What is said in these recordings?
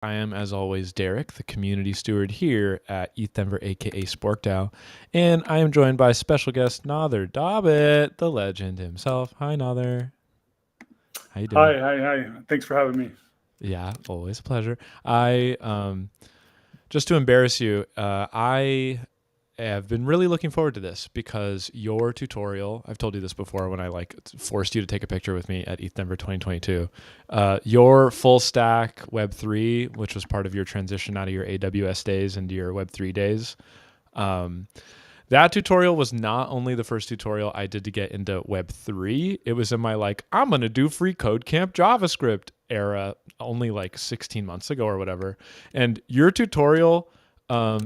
I am, as always, Derek, the community steward here at ETH Denver, aka Sporkdow, and I am joined by special guest Nader Dabit, the legend himself. Hi, Nader. How you doing? Hi. Thanks for having me. Yeah, always a pleasure. I just to embarrass you, I have been really looking forward to this because your tutorial, I've told you this before when I like forced you to take a picture with me at ETH Denver 2022. Your full stack Web3, which was part of your transition out of your AWS days into your Web3 days. Um, that tutorial was not only the first tutorial I did to get into Web3, it was in my like, I'm going to do free code camp JavaScript era only like 16 months ago or whatever. And your tutorial,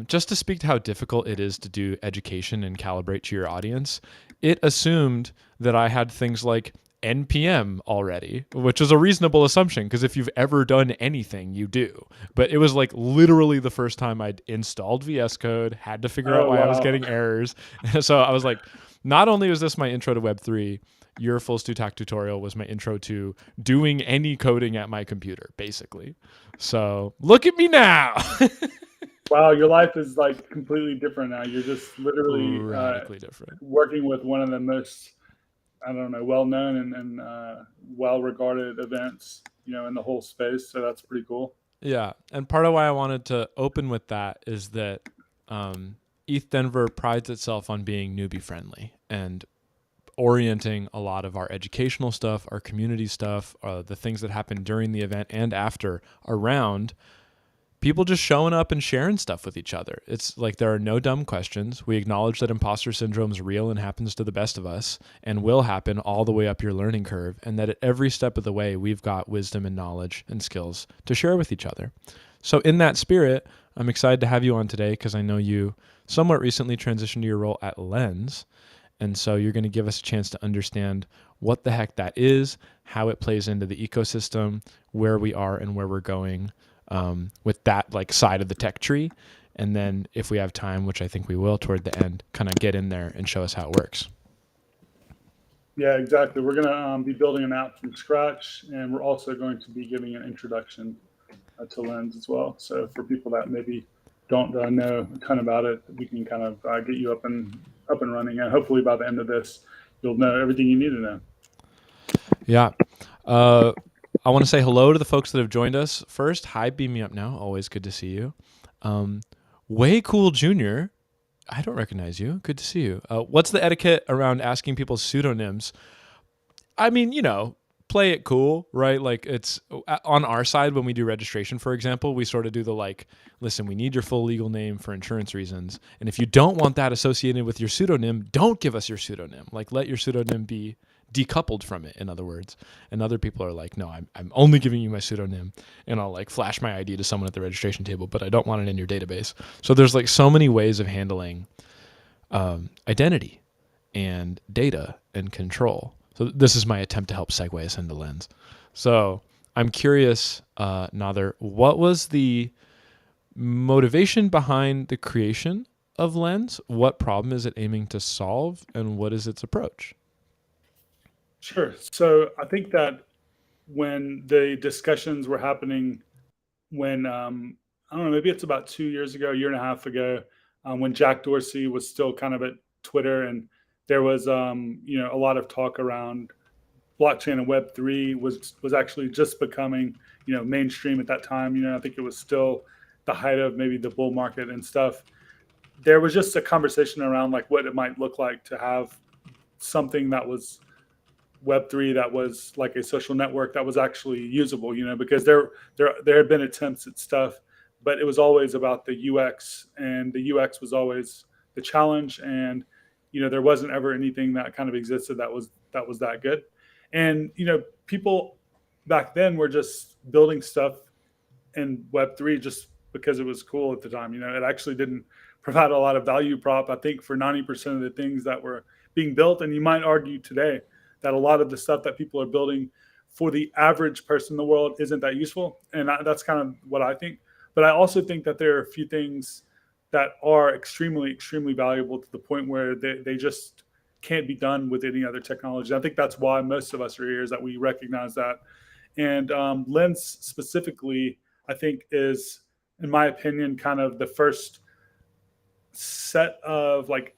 just to speak to how difficult it is to do education and calibrate to your audience, it assumed that I had things like NPM already, which is a reasonable assumption because if you've ever done anything, you do. But it was like literally the first time I'd installed VS Code, had to figure out Oh why I was wow. getting errors. So I was like, not only was this my intro to Web3, your full stack tutorial was my intro to doing any coding at my computer, basically. So look at me now. Wow, your life is like completely different now. You're just literally Radically different. working with one of the most, I don't know, well known and well regarded events, in the whole space. So that's pretty cool. Yeah, and part of why I wanted to open with that is that ETH Denver prides itself on being newbie friendly and orienting a lot of our educational stuff, our community stuff, the things that happen during the event and after around people just showing up and sharing stuff with each other. It's like there are no dumb questions. We acknowledge that imposter syndrome is real and happens to the best of us and will happen all the way up your learning curve, and that at every step of the way, we've got wisdom and knowledge and skills to share with each other. So, in that spirit, I'm excited to have you on today because I know you somewhat recently transitioned to your role at Lens. And so you're going to give us a chance to understand what the heck that is, how it plays into the ecosystem, where we are and where we're going with that like side of the tech tree. And then if we have time, which I think we will toward the end, kind of get in there and show us how it works. Yeah, exactly. We're gonna be building an app from scratch, and we're also going to be giving an introduction to Lens as well. So for people that maybe don't know a ton about it, we can kind of get you up and running, and hopefully by the end of this, you'll know everything you need to know. Yeah. Uh, I want to say hello to the folks that have joined us. First, hi, Beam Me Up Now. Always good to see you. Um, Way Cool Junior. I don't recognize you. Good to see you. What's the etiquette around asking people pseudonyms? I mean, play it cool, right? Like it's on our side when we do registration, for example, we sort of do the like, listen, we need your full legal name for insurance reasons. And if you don't want that associated with your pseudonym, don't give us your pseudonym. Like let your pseudonym be decoupled from it, in other words. And other people are like, no, I'm only giving you my pseudonym and I'll like flash my ID to someone at the registration table, but I don't want it in your database. So there's like so many ways of handling identity and data and control. So this is my attempt to help segue us into Lens. So I'm curious, Nader, what was the motivation behind the creation of Lens? What problem is it aiming to solve, and what is its approach? Sure. So I think that when the discussions were happening, when I don't know, maybe it's about 2 years ago, a year and a half ago, when Jack Dorsey was still kind of at Twitter, and there was a lot of talk around blockchain and Web3 was actually just becoming mainstream at that time. I think it was still the height of maybe the bull market and stuff. There was just a conversation around like what it might look like to have something that was Web3 that was like a social network that was actually usable, because there had been attempts at stuff, but it was always about the UX, and the UX was always the challenge, and there wasn't ever anything that kind of existed that was that good, and people back then were just building stuff in Web3 just because it was cool at the time. It actually didn't provide a lot of value prop, I think, for 90% of the things that were being built. And you might argue today that a lot of the stuff that people are building for the average person in the world isn't that useful. And that's kind of what I think. But I also think that there are a few things that are extremely, extremely valuable to the point where they just can't be done with any other technology. I think that's why most of us are here, is that we recognize that. And Lens specifically I think is, in my opinion, kind of the first set of like,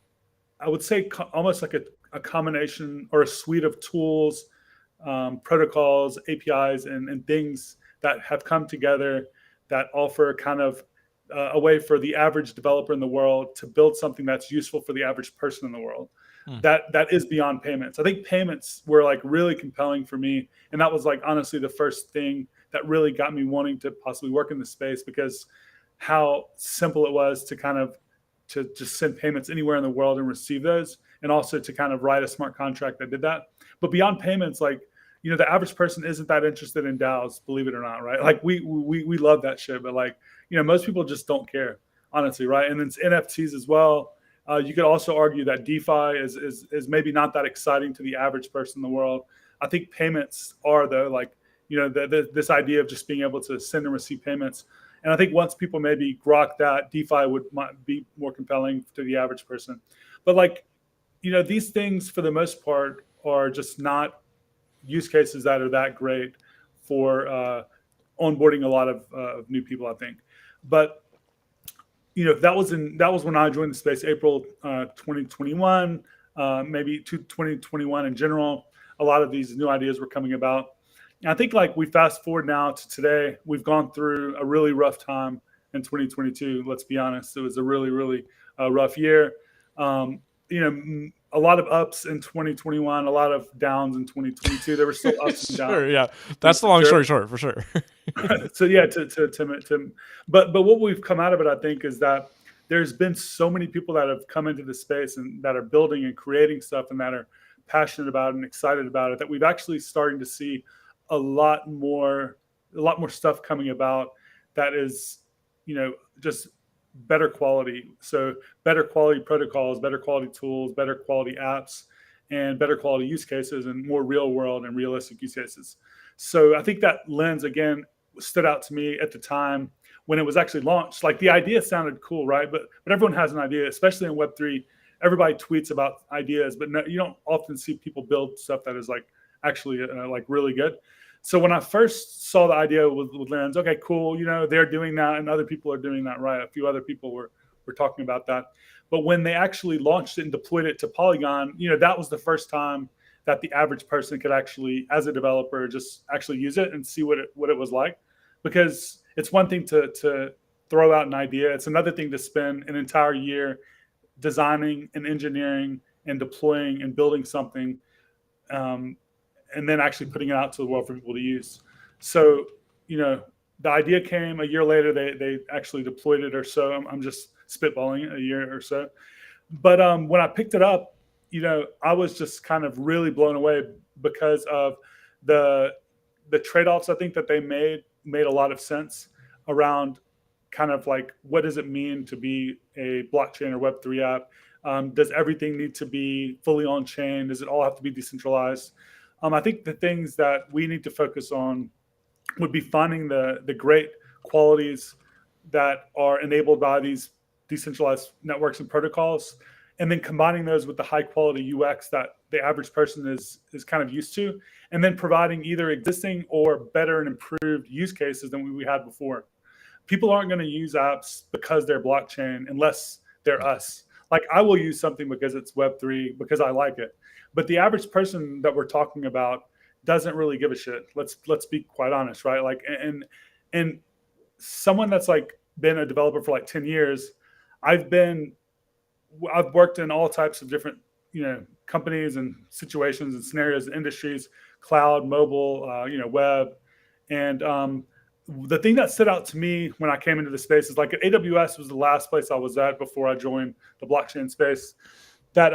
I would say almost like a combination or a suite of tools, protocols, APIs, and things that have come together that offer kind of a way for the average developer in the world to build something that's useful for the average person in the world. Hmm. That is beyond payments. I think payments were like really compelling for me, and that was like honestly the first thing that really got me wanting to possibly work in the space, because how simple it was to kind of to just send payments anywhere in the world and receive those, and also to kind of write a smart contract that did that. But beyond payments, like, the average person isn't that interested in DAOs, believe it or not, right? Like we love that shit, but like, most people just don't care, honestly, right? And then it's NFTs as well. You could also argue that DeFi is maybe not that exciting to the average person in the world. I think payments are, though, like, this idea of just being able to send and receive payments. And I think once people maybe grok that, DeFi might be more compelling to the average person. But like, these things for the most part are just not use cases that are that great for onboarding a lot of new people, I think. But that was when I joined the space, April 2021, maybe 2021 in general. A lot of these new ideas were coming about. And I think like we fast forward now to today, we've gone through a really rough time in 2022. Let's be honest, it was a really, really rough year. A lot of ups in 2021, a lot of downs in 2022. There were still ups and downs. Sure, yeah. That's the long story short, for sure. So yeah, but what we've come out of it, I think, is that there's been so many people that have come into the space and that are building and creating stuff and that are passionate about it and excited about it, that we've actually starting to see a lot more stuff coming about that is, just better quality. So better quality protocols, better quality tools, better quality apps, and better quality use cases, and more real world and realistic use cases. So I think that lens again stood out to me at the time when it was actually launched. Like, the idea sounded cool, right? But everyone has an idea, especially in Web3. Everybody tweets about ideas, but no, you don't often see people build stuff that is like actually like really good. So when I first saw the idea with Lens, okay, cool, they're doing that and other people are doing that, right? A few other people were talking about that. But when they actually launched it and deployed it to Polygon, that was the first time that the average person could actually, as a developer, just actually use it and see what it was like. Because it's one thing to throw out an idea. It's another thing to spend an entire year designing and engineering and deploying and building something, and then actually putting it out to the world for people to use. So, the idea came a year later. They actually deployed it or so. I'm just spitballing a year or so. But when I picked it up, I was just kind of really blown away because of the trade-offs I think that they made a lot of sense around kind of like, what does it mean to be a blockchain or Web3 app? Does everything need to be fully on chain? Does it all have to be decentralized? I think the things that we need to focus on would be finding the great qualities that are enabled by these decentralized networks and protocols, and then combining those with the high quality UX that the average person is kind of used to, and then providing either existing or better and improved use cases than we had before. People aren't going to use apps because they're blockchain unless they're us. Like, I will use something because it's Web3 because I like it. But the average person that we're talking about doesn't really give a shit. Let's be quite honest, right? Like, and someone that's like been a developer for like 10 years, I've worked in all types of different, companies and situations and scenarios and industries, cloud, mobile, web. And the thing that stood out to me when I came into the space is like AWS was the last place I was at before I joined the blockchain space, that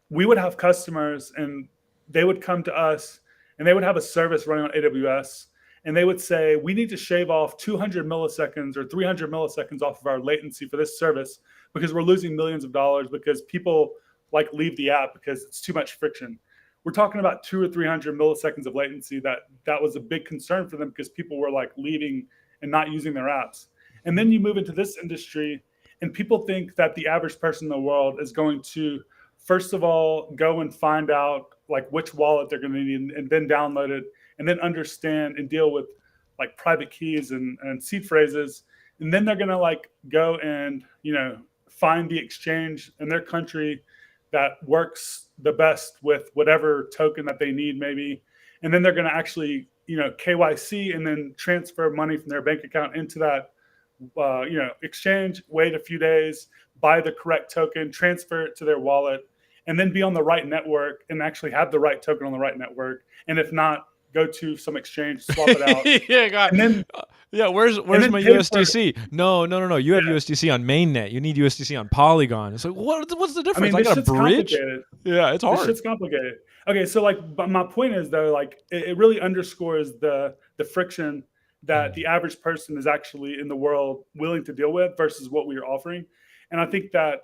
we would have customers and they would come to us and they would have a service running on AWS, and they would say, we need to shave off 200 milliseconds or 300 milliseconds off of our latency for this service because we're losing millions of dollars because people like leave the app because it's too much friction. We're talking about 200 or 300 milliseconds of latency. That was a big concern for them because people were like leaving and not using their apps. And then you move into this industry and people think that the average person in the world is going to, first of all, go and find out like which wallet they're going to need and then download it and then understand and deal with like private keys and seed phrases, and then they're gonna like go and find the exchange in their country that works the best with whatever token that they need, maybe, and then they're gonna actually KYC and then transfer money from their bank account into that exchange, wait a few days, buy the correct token, transfer it to their wallet, and then be on the right network and actually have the right token on the right network. And if not, go to some exchange, swap it out, Yeah, God. and then Yeah, where's and where's then my pay for it. USDC? No, no, no, no. You have Yeah. USDC on mainnet. You need USDC on Polygon. It's like, what's the I difference? mean, I this got a shit's bridge. complicated. Yeah, it's This hard. shit's complicated. Okay, so like, but my point is though, like, it really underscores the friction that the average person is actually in the world willing to deal with versus what we are offering. And I think that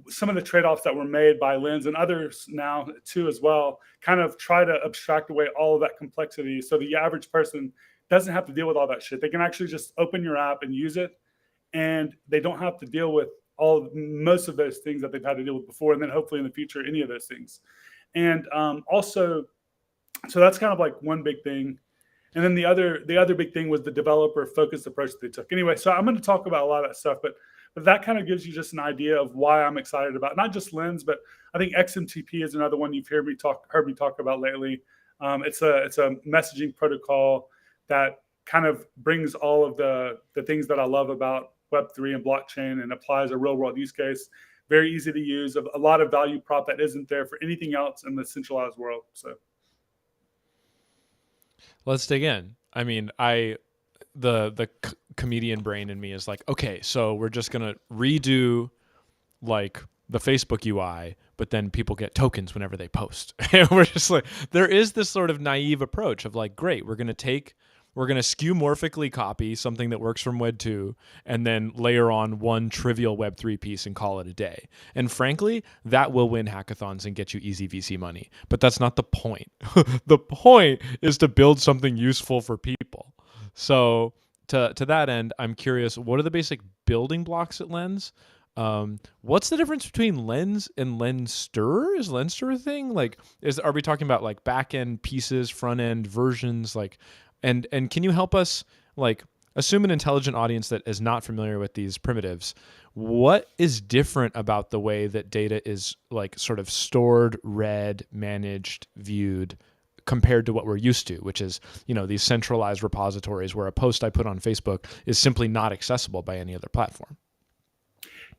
some of the trade-offs that were made by Lens and others now too as well kind of try to abstract away all of that complexity so the average person doesn't have to deal with all that shit. They can actually just open your app and use it, and they don't have to deal with most of those things that they've had to deal with before, and then hopefully in the future any of those things. And also, so that's kind of like one big thing. And then the other big thing was the developer focused approach that they took. Anyway, so I'm going to talk about a lot of that stuff, but that kind of gives you just an idea of why I'm excited about not just Lens, but I think XMTP is another one you've heard me talk about lately. It's a messaging protocol that kind of brings all of the things that I love about Web3 and blockchain and applies a real world use case. Very easy to use, a lot of value prop that isn't there for anything else in the centralized world. So Let's dig in. I mean, the comedian brain in me is like, okay, so we're just gonna redo like the Facebook UI, but then people get tokens whenever they post. And we're just like, there is this sort of naive approach of like, great, we're going to skeuomorphically copy something that works from Web 2 and then layer on one trivial Web 3 piece and call it a day. And frankly, that will win hackathons and get you easy VC money. But that's not the point. The point is to build something useful for people. So to that end, I'm curious, what are the basic building blocks at Lens? What's the difference between Lens and Lenster? Is Lenster a thing? Like, are we talking about like back end pieces, front end versions? Like, and can you help us like assume an intelligent audience that is not familiar with these primitives? What is different about the way that data is like sort of stored, read, managed, viewed compared to what we're used to, which is, these centralized repositories where a post I put on Facebook is simply not accessible by any other platform?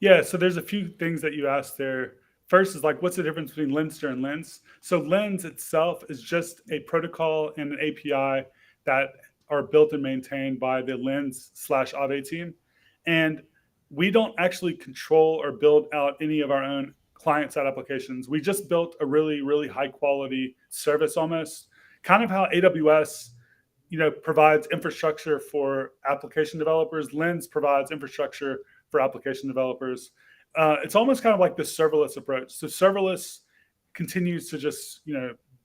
yeah, so there's a few things that you asked there. First is like, what's the difference between Lenster and Lens? So Lens itself is just a protocol and an API that are built and maintained by the Lens slash Aave team. And we don't actually control or build out any of our own client side applications. We just built a really, really high quality service, almost kind of how AWS provides infrastructure for application developers. Lens provides infrastructure for application developers. It's almost kind of like this serverless approach. So serverless continues to just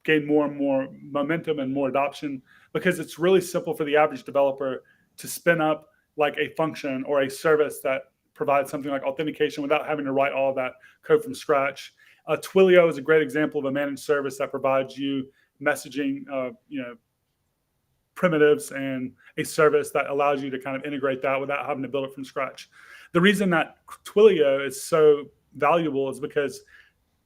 gain more and more momentum and more adoption because it's really simple for the average developer to spin up like a function or a service that provides something like authentication without having to write all that code from scratch. Twilio is a great example of a managed service that provides you messaging, primitives and a service that allows you to kind of integrate that without having to build it from scratch. The reason that Twilio is so valuable is because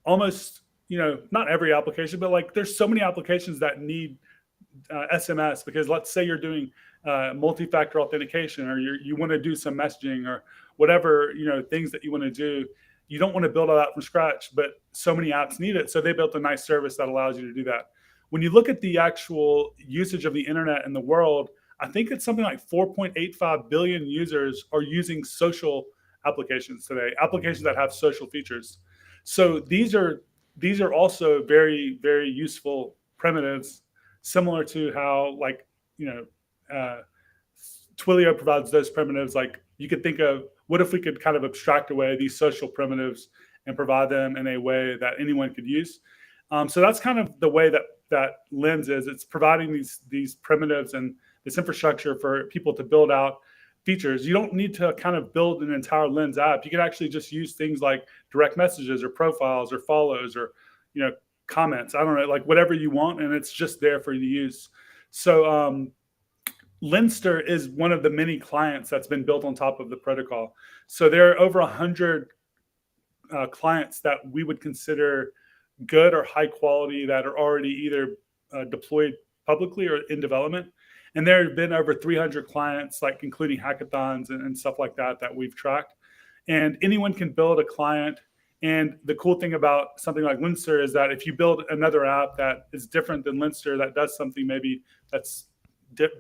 almost, not every application, but like there's so many applications that need SMS because let's say you're doing multi-factor authentication or you want to do some messaging or whatever, things that you want to do. You don't want to build all that from scratch, but so many apps need it. So they built a nice service that allows you to do that. When you look at the actual usage of the internet in the world, I think it's something like 4.85 billion users are using social applications today, applications that have social features. So these are also very, very useful primitives, similar to how like, Twilio provides those primitives. Like you could think of what if we could kind of abstract away these social primitives and provide them in a way that anyone could use. So that's kind of the way that Lens is. It's providing these primitives and this infrastructure for people to build out features. You don't need to kind of build an entire Lens app. You can actually just use things like direct messages or profiles or follows or comments. I don't know, like whatever you want, and it's just there for you to use. So Linster is one of the many clients that's been built on top of the protocol. So there are over 100 clients that we would consider good or high quality that are already either deployed publicly or in development. And there have been over 300 clients, like including hackathons and stuff like that, that we've tracked. And anyone can build a client. And the cool thing about something like Linster is that if you build another app that is different than Linster, that does something maybe that's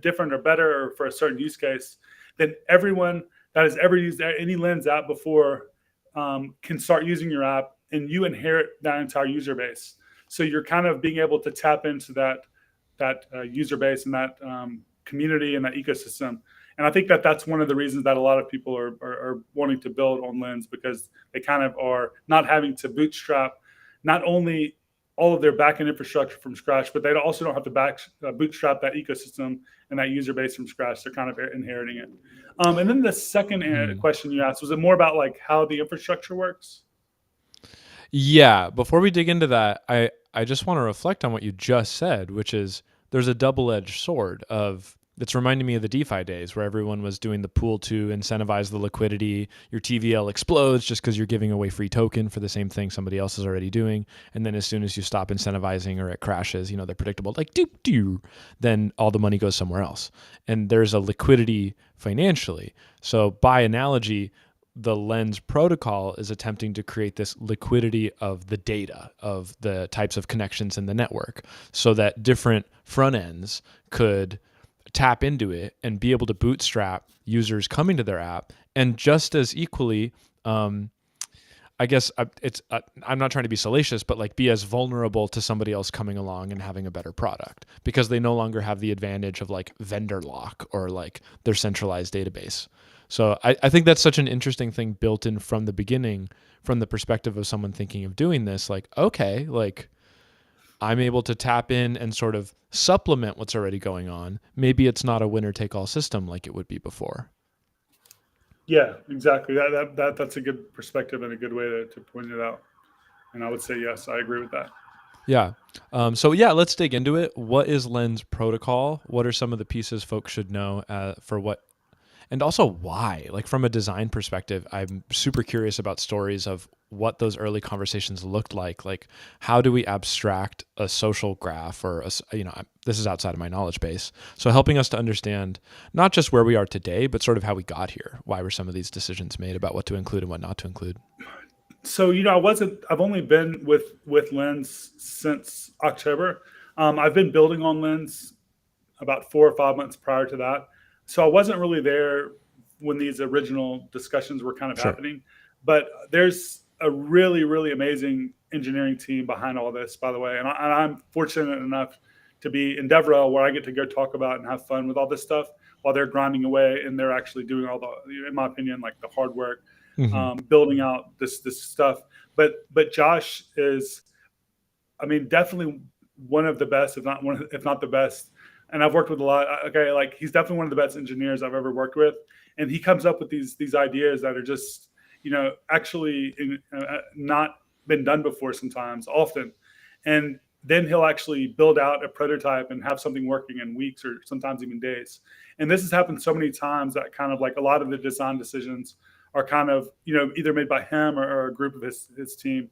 different or better or for a certain use case, then everyone that has ever used any Lens app before can start using your app, and you inherit that entire user base. So you're kind of being able to tap into that user base and that community and that ecosystem. And I think that that's one of the reasons that a lot of people are wanting to build on Lens, because they kind of are not having to bootstrap not only all of their backend infrastructure from scratch, but they also don't have to bootstrap that ecosystem and that user base from scratch. They're kind of inheriting it. And then the second question you asked, was it more about like how the infrastructure works? Yeah. Before we dig into that, I just want to reflect on what you just said, which is there's a double-edged sword of it's reminding me of the DeFi days where everyone was doing the pool to incentivize the liquidity. Your TVL explodes just because you're giving away free token for the same thing somebody else is already doing. And then as soon as you stop incentivizing or it crashes, they're predictable, like doop doo, then all the money goes somewhere else. And there's a liquidity financially. So by analogy, the Lens protocol is attempting to create this liquidity of the data of the types of connections in the network so that different front ends could tap into it and be able to bootstrap users coming to their app. And just as equally, I guess I'm not trying to be salacious, but like be as vulnerable to somebody else coming along and having a better product because they no longer have the advantage of like vendor lock or like their centralized database. So I think that's such an interesting thing built in from the beginning, from the perspective of someone thinking of doing this, like, okay, like I'm able to tap in and sort of supplement what's already going on. Maybe it's not a winner take all system like it would be before. Yeah, exactly. That's a good perspective and a good way to point it out. And I would say yes, I agree with that. Yeah. So yeah, let's dig into it. What is Lens protocol? What are some of the pieces folks should know for what, and also why? Like from a design perspective, I'm super curious about stories of what those early conversations looked like. Like how do we abstract a social graph or this is outside of my knowledge base. So helping us to understand not just where we are today, but sort of how we got here. Why were some of these decisions made about what to include and what not to include? So I've only been with Lens since October. I've been building on Lens about 4 or 5 months prior to that. So I wasn't really there when these original discussions were kind of Sure. happening. But there's a really, really amazing engineering team behind all this, by the way. And I'm fortunate enough to be in DevRel, where I get to go talk about and have fun with all this stuff while they're grinding away and they're actually doing all the, in my opinion, like the hard work, Mm-hmm. building out this stuff. But Josh is, I mean, definitely one of the best, if not the best. And I've worked with a lot. Okay, like he's definitely one of the best engineers I've ever worked with, and he comes up with these ideas that are just actually not been done before sometimes, often, and then he'll actually build out a prototype and have something working in weeks or sometimes even days. And this has happened so many times that kind of like a lot of the design decisions are kind of either made by him or a group of his team.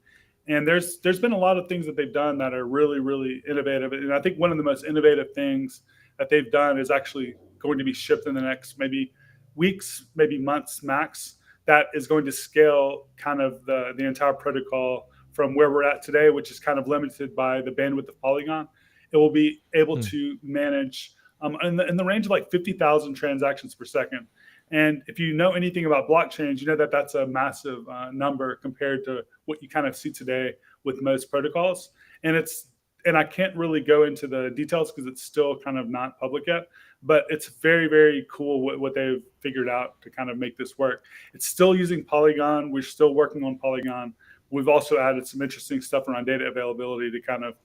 And there's been a lot of things that they've done that are really, really innovative. And I think one of the most innovative things that they've done is actually going to be shipped in the next maybe weeks, maybe months max. That is going to scale kind of the entire protocol from where we're at today, which is kind of limited by the bandwidth of Polygon. It will be able to manage in the range of like 50,000 transactions per second. And if you know anything about blockchains, you know that that's a massive number compared to what you kind of see today with most protocols. And I can't really go into the details because it's still kind of not public yet. But it's very, very cool what they've figured out to kind of make this work. It's still using Polygon. We're still working on Polygon. We've also added some interesting stuff around data availability to kind of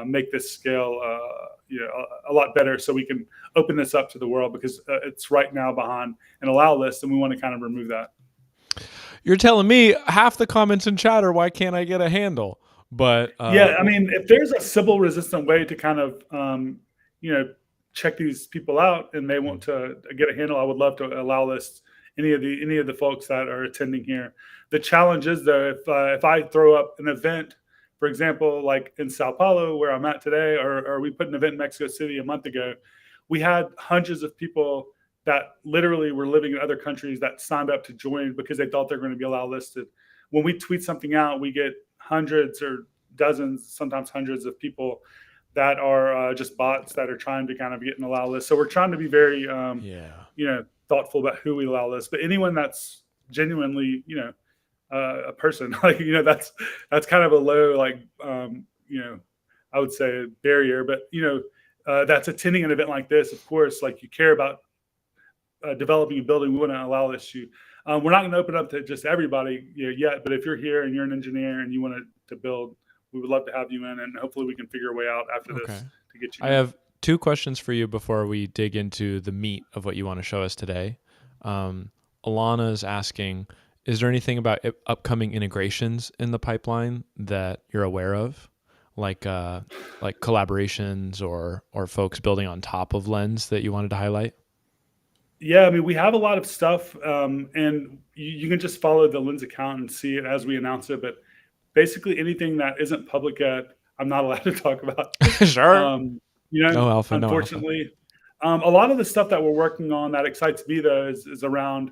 make this scale a lot better, so we can open this up to the world, because it's right now behind an allow list, and we want to kind of remove that. You're telling me half the comments in chat are why can't I get a handle? But yeah, I mean, if there's a Sybil resistant way to kind of check these people out and they want to get a handle, I would love to allow this any of the folks that are attending here. The challenge is though, if I throw up an event, for example, like in Sao Paulo where I'm at today, or we put an event in Mexico City a month ago, we had hundreds of people that literally were living in other countries that signed up to join because they thought they're going to be allowed listed. When we tweet something out, we get hundreds or dozens, sometimes hundreds of people that are just bots that are trying to kind of get an allow list. So we're trying to be very, Yeah. thoughtful about who we allow list. But anyone that's genuinely, a person, like that's kind of a low, like, I would say barrier. But that's attending an event like this. Of course, like you care about developing a building, we want to allow this to. We're not going to open up to just everybody yet, but if you're here and you're an engineer and you want to build, we would love to have you in, and hopefully we can figure a way out after Okay. this to get you I in. have two questions for you before we dig into the meat of what you want to show us today. Alana is asking, is there anything about upcoming integrations in the pipeline that you're aware of, like collaborations or folks building on top of Lens that you wanted to highlight? Yeah, I mean, we have a lot of stuff, and you can just follow the Lens account and see it as we announce it. But basically, anything that isn't public yet, I'm not allowed to talk about. Sure. Um, No alpha, no alpha. Unfortunately, a lot of the stuff that we're working on that excites me though is around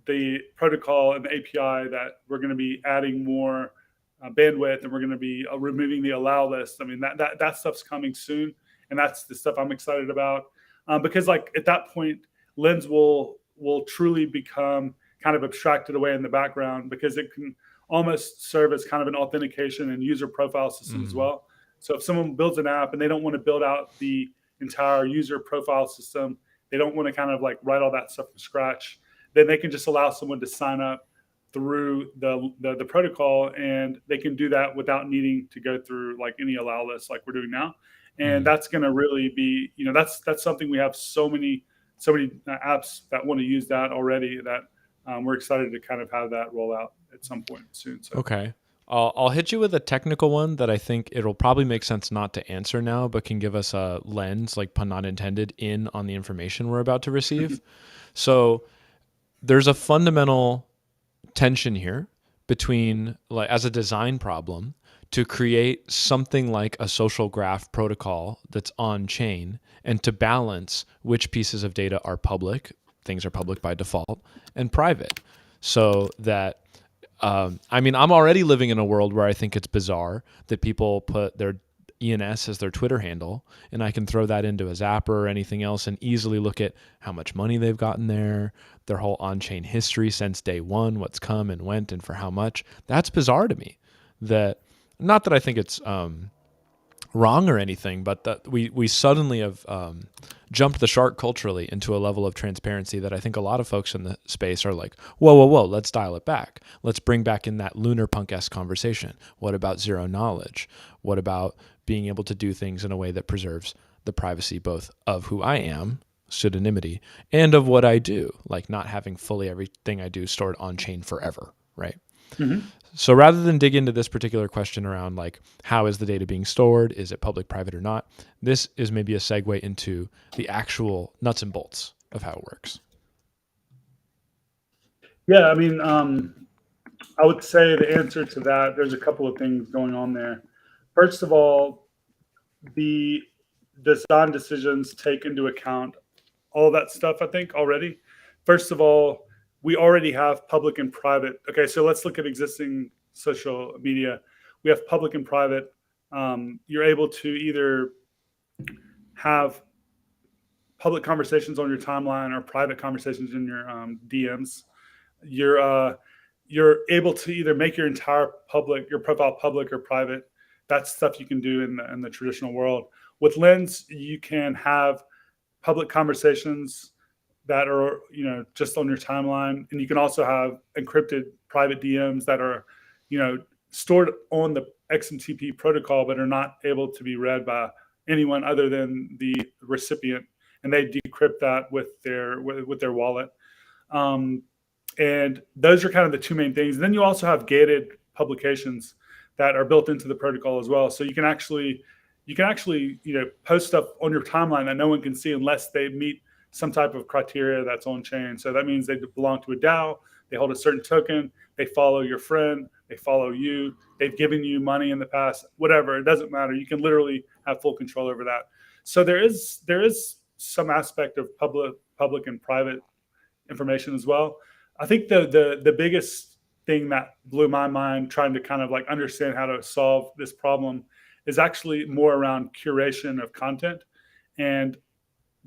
the protocol and the API that we're going to be adding more bandwidth, and we're going to be removing the allow list. I mean, that stuff's coming soon, and that's the stuff I'm excited about because like at that point, Lens will truly become kind of abstracted away in the background because it can almost serve as kind of an authentication and user profile system as Mm. well. So if someone builds an app and they don't want to build out the entire user profile system, they don't want to kind of like write all that stuff from scratch, then they can just allow someone to sign up through the protocol, and they can do that without needing to go through like any allow list like we're doing now. And Mm. that's going to really be, that's something we have so many apps that want to use that already that we're excited to kind of have that roll out at some point soon. So Okay. I'll hit you with a technical one that I think it'll probably make sense not to answer now, but can give us a lens, like pun not intended, in on the information we're about to receive. So there's a fundamental tension here between, like, as a design problem, to create something like a social graph protocol that's on chain and to balance which pieces of data are public, things are public by default, and private. So that, I mean, I'm already living in a world where I think it's bizarre that people put their ENS as their Twitter handle, and I can throw that into a Zapper or anything else and easily look at how much money they've gotten there, their whole on-chain history since day one, what's come and went, and for how much. That's bizarre to me. That, not that I think it's wrong or anything, but that we suddenly have jumped the shark culturally into a level of transparency that I think a lot of folks in the space are like, whoa, whoa, whoa, let's dial it back. Let's bring back in that lunar punk-esque conversation. What about zero knowledge? What about being able to do things in a way that preserves the privacy both of who I am, pseudonymity, and of what I do, like not having fully everything I do stored on chain forever, right? mm-hmm. So rather than dig into this particular question around like how is the data being stored, is it public, private, or not, this is maybe a segue into the actual nuts and bolts of how it works. Yeah, I mean, I would say the answer to that, there's a couple of things going on there. First of all, the design decisions take into account all that stuff, I think, already. First of all, we already have public and private. Okay, so let's look at existing social media. We have public and private. You're able to either have public conversations on your timeline or private conversations in your DMs. You're able to either make your entire your profile public or private. That's stuff you can do in the traditional world. With Lens, you can have public conversations that are just on your timeline, and you can also have encrypted private DMs that are stored on the XMTP protocol but are not able to be read by anyone other than the recipient, and they decrypt that with their wallet. And those are kind of the two main things. And then you also have gated publications that are built into the protocol as well. So you can actually, you can actually, post stuff on your timeline that no one can see unless they meet some type of criteria that's on chain. So that means they belong to a DAO, they hold a certain token, they follow your friend, they follow you, they've given you money in the past, whatever. It doesn't matter. You can literally have full control over that. So there is some aspect of public and private information as well. I think the biggest thing that blew my mind trying to kind of like understand how to solve this problem is actually more around curation of content and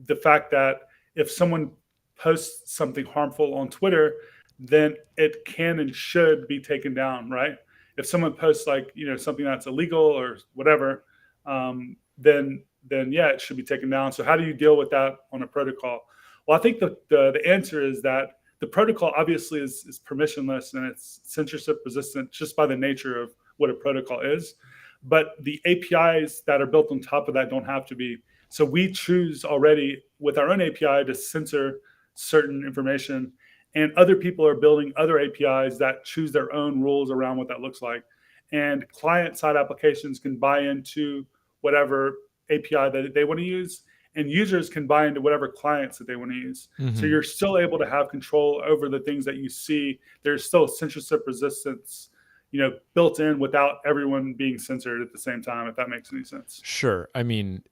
the fact that if someone posts something harmful on Twitter, then it can and should be taken down, right? If someone posts like something that's illegal or whatever, then yeah, it should be taken down. So how do you deal with that on a protocol? Well, I think the answer is that the protocol obviously is permissionless and it's censorship resistant just by the nature of what a protocol is. But the APIs that are built on top of that don't have to be. So we choose already with our own API to censor certain information, and other people are building other APIs that choose their own rules around what that looks like. And client side applications can buy into whatever API that they want to use, and users can buy into whatever clients that they want to use. So Mm-hmm. you're still able to have control over the things that you see. There's still censorship resistance, built in without everyone being censored at the same time, if that makes any sense. Sure. I mean,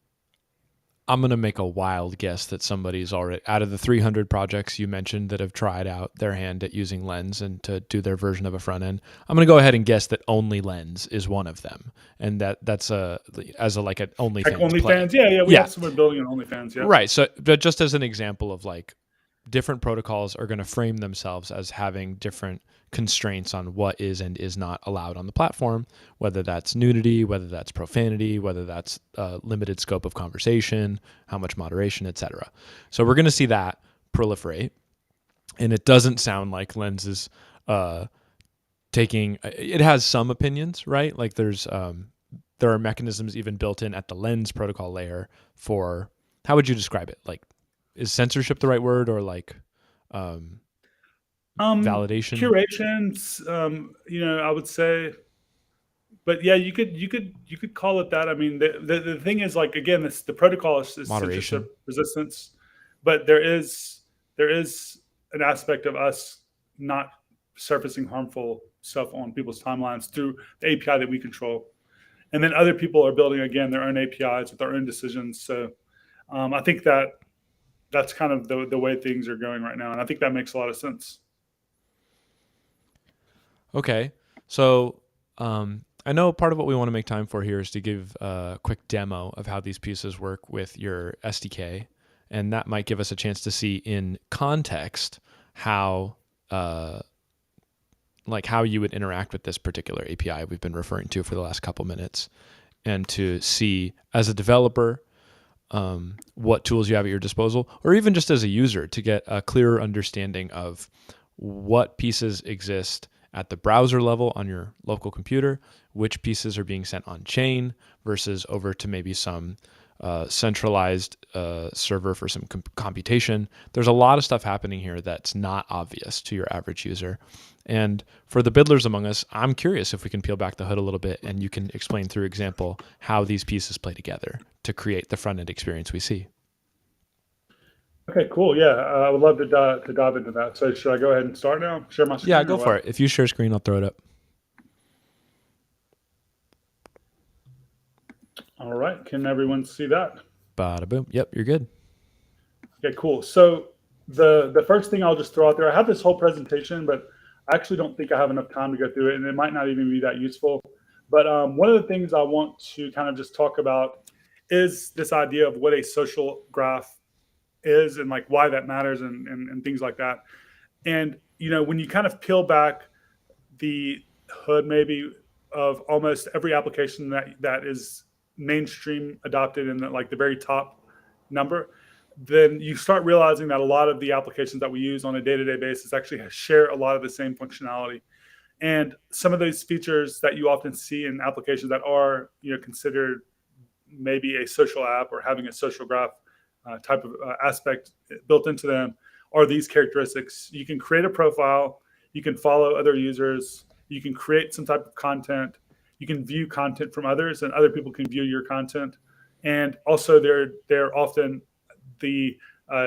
I'm going to make a wild guess that somebody's already out of the 300 projects you mentioned that have tried out their hand at using Lens and to do their version of a front end. I'm going to go ahead and guess that only Lens is one of them, and that's as a like an Like OnlyFans play. OnlyFans, yeah, we Yeah, have someone building an OnlyFans, yeah. right. So, but just as an example of like different protocols are going to frame themselves as having different constraints on what is and is not allowed on the platform, whether that's nudity, whether that's profanity, whether that's limited scope of conversation, how much moderation, etc. So we're going to see that proliferate. And it doesn't sound like Lens is taking, it has some opinions, right? Like there are mechanisms even built in at the Lens protocol layer for, how would you describe it? Like, is censorship the right word, or like um, validation? Curations, I would say, but yeah, you could call it that. I mean, the thing is, like, again, this the protocol is censorship Moderation. resistance, but there is an aspect of us not surfacing harmful stuff on people's timelines through the API that we control, and then other people are building again their own APIs with their own decisions. So I think that's kind of the way things are going right now, and I think that makes a lot of sense. Okay. So I know part of what we want to make time for here is to give a quick demo of how these pieces work with your SDK. And that might give us a chance to see in context how like how you would interact with this particular API we've been referring to for the last couple minutes, and to see as a developer what tools you have at your disposal, or even just as a user to get a clearer understanding of what pieces exist at the browser level on your local computer, which pieces are being sent on chain versus over to maybe some centralized server for some computation. There's a lot of stuff happening here that's not obvious to your average user. And for the biddlers among us, I'm curious if we can peel back the hood a little bit and you can explain through example how these pieces play together to create the front end experience we see. Okay, cool. Yeah, I would love to dive into that. So should I go ahead and start now? Share my Yeah, screen or go for what? it. If you share screen, I'll throw it up. All right. Can everyone see that? Bada boom. Yep, you're good. Okay, cool. So the first thing I'll just throw out there, I have this whole presentation, but I actually don't think I have enough time to go through it, and it might not even be that useful. But one of the things I want to kind of just talk about is this idea of what a social graph is and like why that matters and things like that. And when you kind of peel back the hood maybe of almost every application that is mainstream adopted in like the very top number, then you start realizing that a lot of the applications that we use on a day-to-day basis actually share a lot of the same functionality. And some of those features that you often see in applications that are considered maybe a social app or having a social graph type of aspect built into them are these characteristics. You can create a profile, you can follow other users, you can create some type of content, you can view content from others, and other people can view your content. And also, they're often the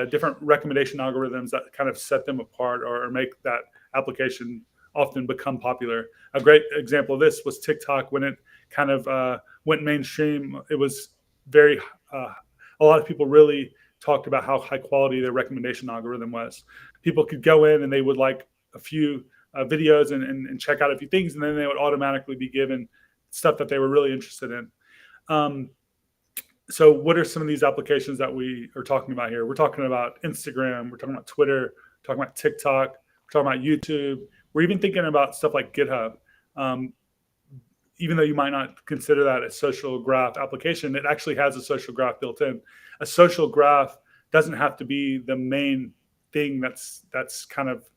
different recommendation algorithms that kind of set them apart or make that application often become popular. A great example of this was TikTok when it kind of went mainstream. It was very a lot of people really talked about how high quality their recommendation algorithm was. People could go in and they would like a few videos and check out a few things, and then they would automatically be given stuff that they were really interested in. Um, so what are some of these applications that we are talking about here? We're talking about Instagram, we're talking about Twitter, we're talking about TikTok, we're talking about YouTube. We're even thinking about stuff like GitHub. Um, Even though you might not consider that a social graph application, it actually has a social graph built in. A social graph doesn't have to be the main thing that's kind of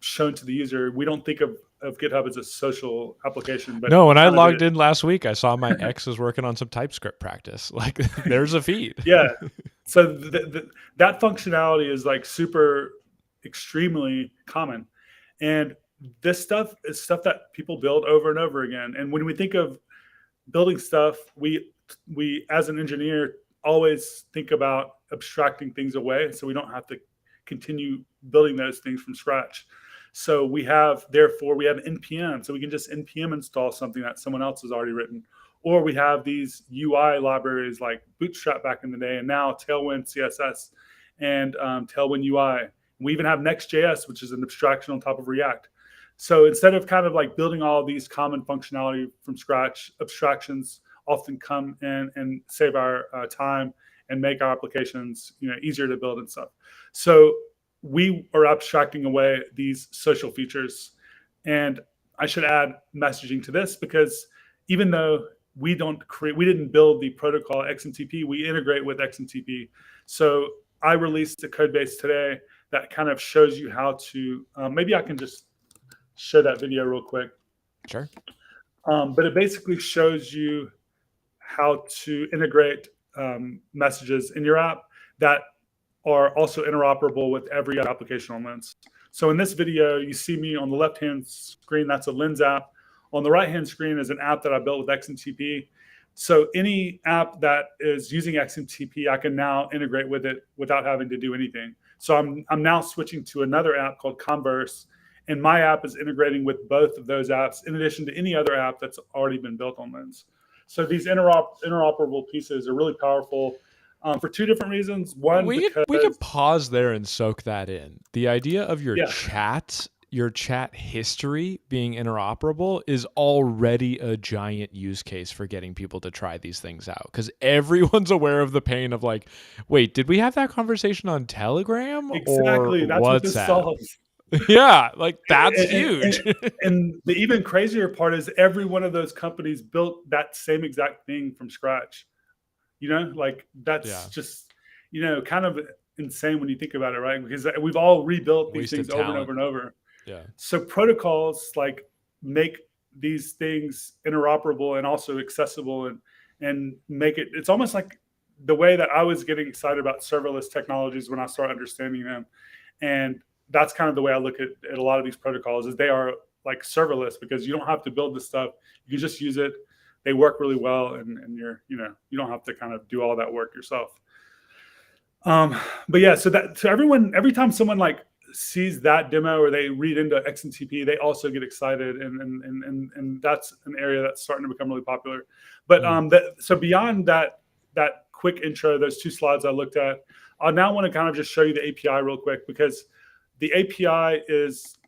shown to the user. We don't think of GitHub as a social application, but No, when it I kind of logged is. in last week, I saw my ex was working on some TypeScript practice. Like, there's a feed. Yeah. So that functionality is like super extremely common. And this stuff is stuff that people build over and over again. And when we think of building stuff, we as an engineer always think about abstracting things away so we don't have to continue building those things from scratch. So therefore we have npm, so we can just npm install something that someone else has already written. Or we have these UI libraries like Bootstrap back in the day, and now Tailwind CSS and Tailwind UI. We even have Next.js, which is an abstraction on top of React. So instead of kind of like building all these common functionality from scratch, abstractions often come in and save our time and make our applications easier to build and stuff. So we are abstracting away these social features. And I should add messaging to this, because even though we didn't build the protocol XMTP, we integrate with XMTP. So I released a code base today that kind of shows you how to, maybe I can just show that video real quick. Sure. But it basically shows you how to integrate messages in your app that are also interoperable with every application on Lens. So in this video, you see me on the left-hand screen, that's a Lens app. On the right-hand screen is an app that I built with XMTP. So any app that is using XMTP, I can now integrate with it without having to do anything. So I'm now switching to another app called Converse, and my app is integrating with both of those apps in addition to any other app that's already been built on Lens. So these interoperable pieces are really powerful for two different reasons. One, We because could pause there and soak that in. The idea of your yeah, chat history being interoperable is already a giant use case for getting people to try these things out, because everyone's aware of the pain of like, wait, did we have that conversation on Telegram or exactly, that's what this WhatsApp? solves. Yeah, like that's and, huge. and, and the even crazier part is every one of those companies built that same exact thing from scratch. Like Yeah, that's just kind of insane when you think about it, right? Because we've all rebuilt these things wasted over and talent. over and over. Yeah. So protocols like make these things interoperable and also accessible, and make it's almost like the way that I was getting excited about serverless technologies when I started understanding them. And that's kind of the way I look at a lot of these protocols, is they are like serverless, because you don't have to build this stuff. You can just use it. They work really well, and you don't have to kind of do all that work yourself. But yeah, so everyone, every time someone like sees that demo or they read into XMTP, they also get excited, and that's an area that's starting to become really popular. But so beyond that quick intro, those two slides I looked at, I now want to kind of just show you the API real quick, because the API is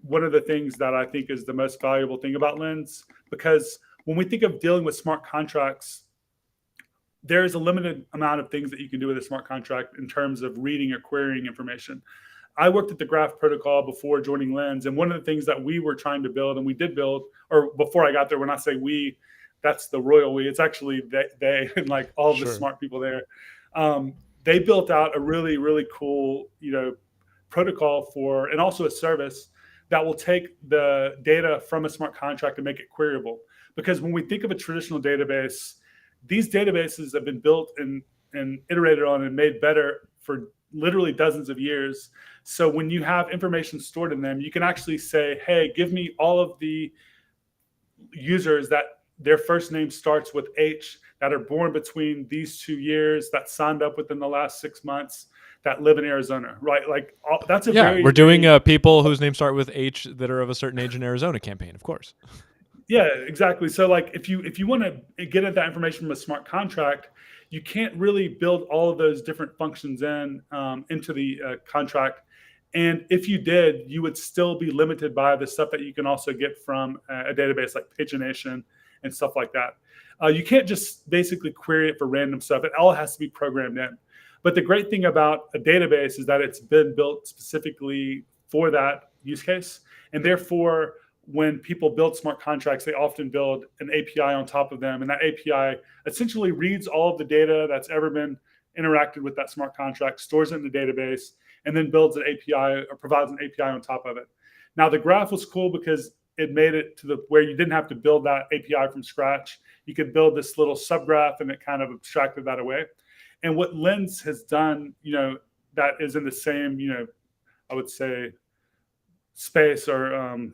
one of the things that I think is the most valuable thing about Lens. Because when we think of dealing with smart contracts, there's a limited amount of things that you can do with a smart contract in terms of reading or querying information. I worked at the Graph protocol before joining Lens, and one of the things that we were trying to build, and we did build, or before I got there, when I say we, that's the royal we, it's actually they and like all the smart people there. They built out a really, really cool, protocol for, and also a service that will take the data from a smart contract and make it queryable. Because when we think of a traditional database, these databases have been built and iterated on and made better for literally dozens of years. So when you have information stored in them, you can actually say, hey, give me all of the users that their first name starts with H, that are born between these 2 years, that signed up within the last 6 months, that live in Arizona, right? Like that's a Yeah, very, we're doing very people whose names start with H that are of a certain age in Arizona campaign, of course. yeah, exactly. So like if you want to get at that information from a smart contract, you can't really build all of those different functions into the contract. And if you did, you would still be limited by the stuff that you can also get from a database like pagination and stuff like that. You can't just basically query it for random stuff. It all has to be programmed in. But the great thing about a database is that it's been built specifically for that use case. And therefore, when people build smart contracts, they often build an API on top of them. And that API essentially reads all of the data that's ever been interacted with that smart contract, stores it in the database, and then builds an API or provides an API on top of it. Now, the graph was cool because it made it to the where you didn't have to build that API from scratch. You could build this little subgraph and it kind of abstracted that away. And what Lens has done, that is in the same, I would say, space or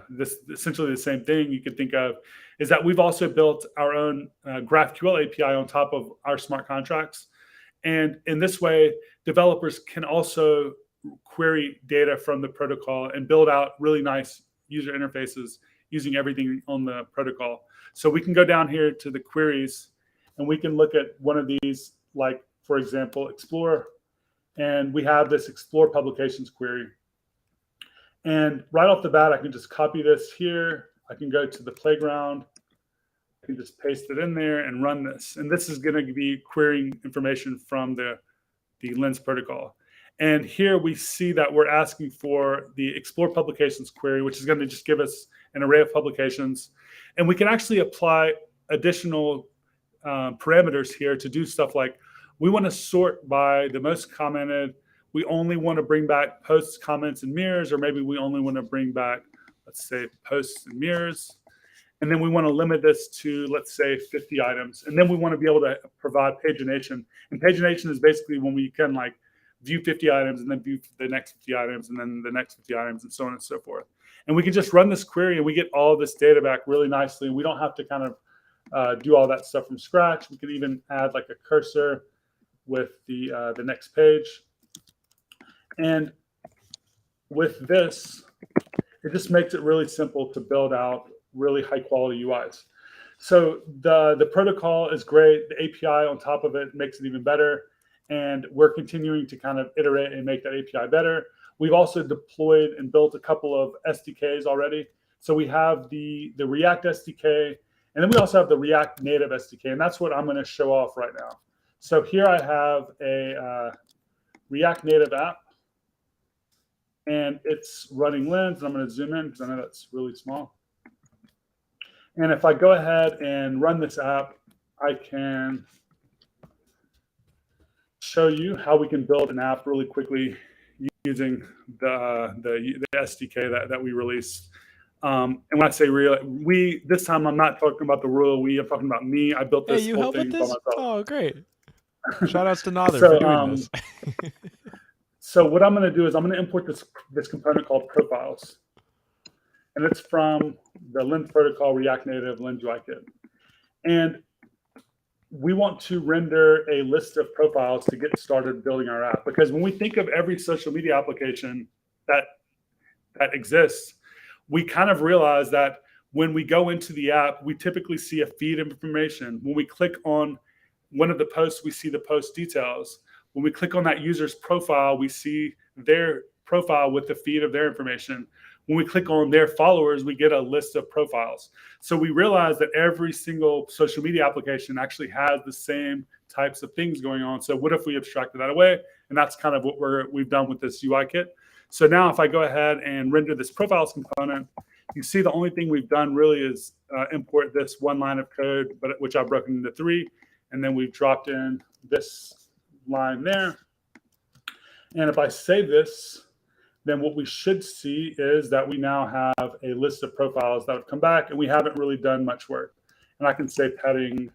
this essentially the same thing you could think of is that we've also built our own GraphQL API on top of our smart contracts. And in this way, developers can also query data from the protocol and build out really nice user interfaces using everything on the protocol. So we can go down here to the queries and we can look at one of these, like, for example, Explore. And we have this Explore publications query. And right off the bat, I can just copy this here. I can go to the playground. I can just paste it in there and run this. And this is going to be querying information from the Lens protocol. And here we see that we're asking for the Explore Publications query, which is going to just give us an array of publications. And we can actually apply additional parameters here to do stuff like we want to sort by the most commented. We only want to bring back posts, comments, and mirrors, or maybe we only want to bring back, let's say, posts and mirrors. And then we want to limit this to, let's say, 50 items. And then we want to be able to provide pagination. And pagination is basically when we can like view 50 items and then view the next 50 items and then the next 50 items and so on and so forth. And we can just run this query and we get all this data back really nicely. And we don't have to kind of do all that stuff from scratch. We can even add like a cursor with the next page. And with this, it just makes it really simple to build out really high quality UIs. So the protocol is great. The API on top of it makes it even better. And we're continuing to kind of iterate and make that API better. We've also deployed and built a couple of SDKs already. So we have the React SDK, and then we also have the React Native SDK. And that's what I'm going to show off right now. So here I have a React Native app. And it's running Lens. And I'm going to zoom in because I know that's really small. And if I go ahead and run this app, I can show you how we can build an app really quickly using the SDK that we released. And when I say we, this time I'm not talking about the royal we. I'm talking about me. I built this whole thing by myself. Oh, great! Shout outs to Nader for doing this. So what I'm going to do is I'm going to import this component called profiles. And it's from the Lens protocol, React Native, Lens UI Kit. And we want to render a list of profiles to get started building our app. Because when we think of every social media application that exists, we kind of realize that when we go into the app, we typically see a feed of information. When we click on one of the posts, we see the post details. When we click on that user's profile, we see their profile with the feed of their information. When we click on their followers, we get a list of profiles. So we realize that every single social media application actually has the same types of things going on. So what if we abstracted that away? And that's kind of what we've done with this UI kit. So now if I go ahead and render this profiles component, you see the only thing we've done really is import this one line of code, which I've broken into 3. And then we've dropped in this line there. And if I save this, then what we should see is that we now have a list of profiles that would come back, and we haven't really done much work. And I can say padding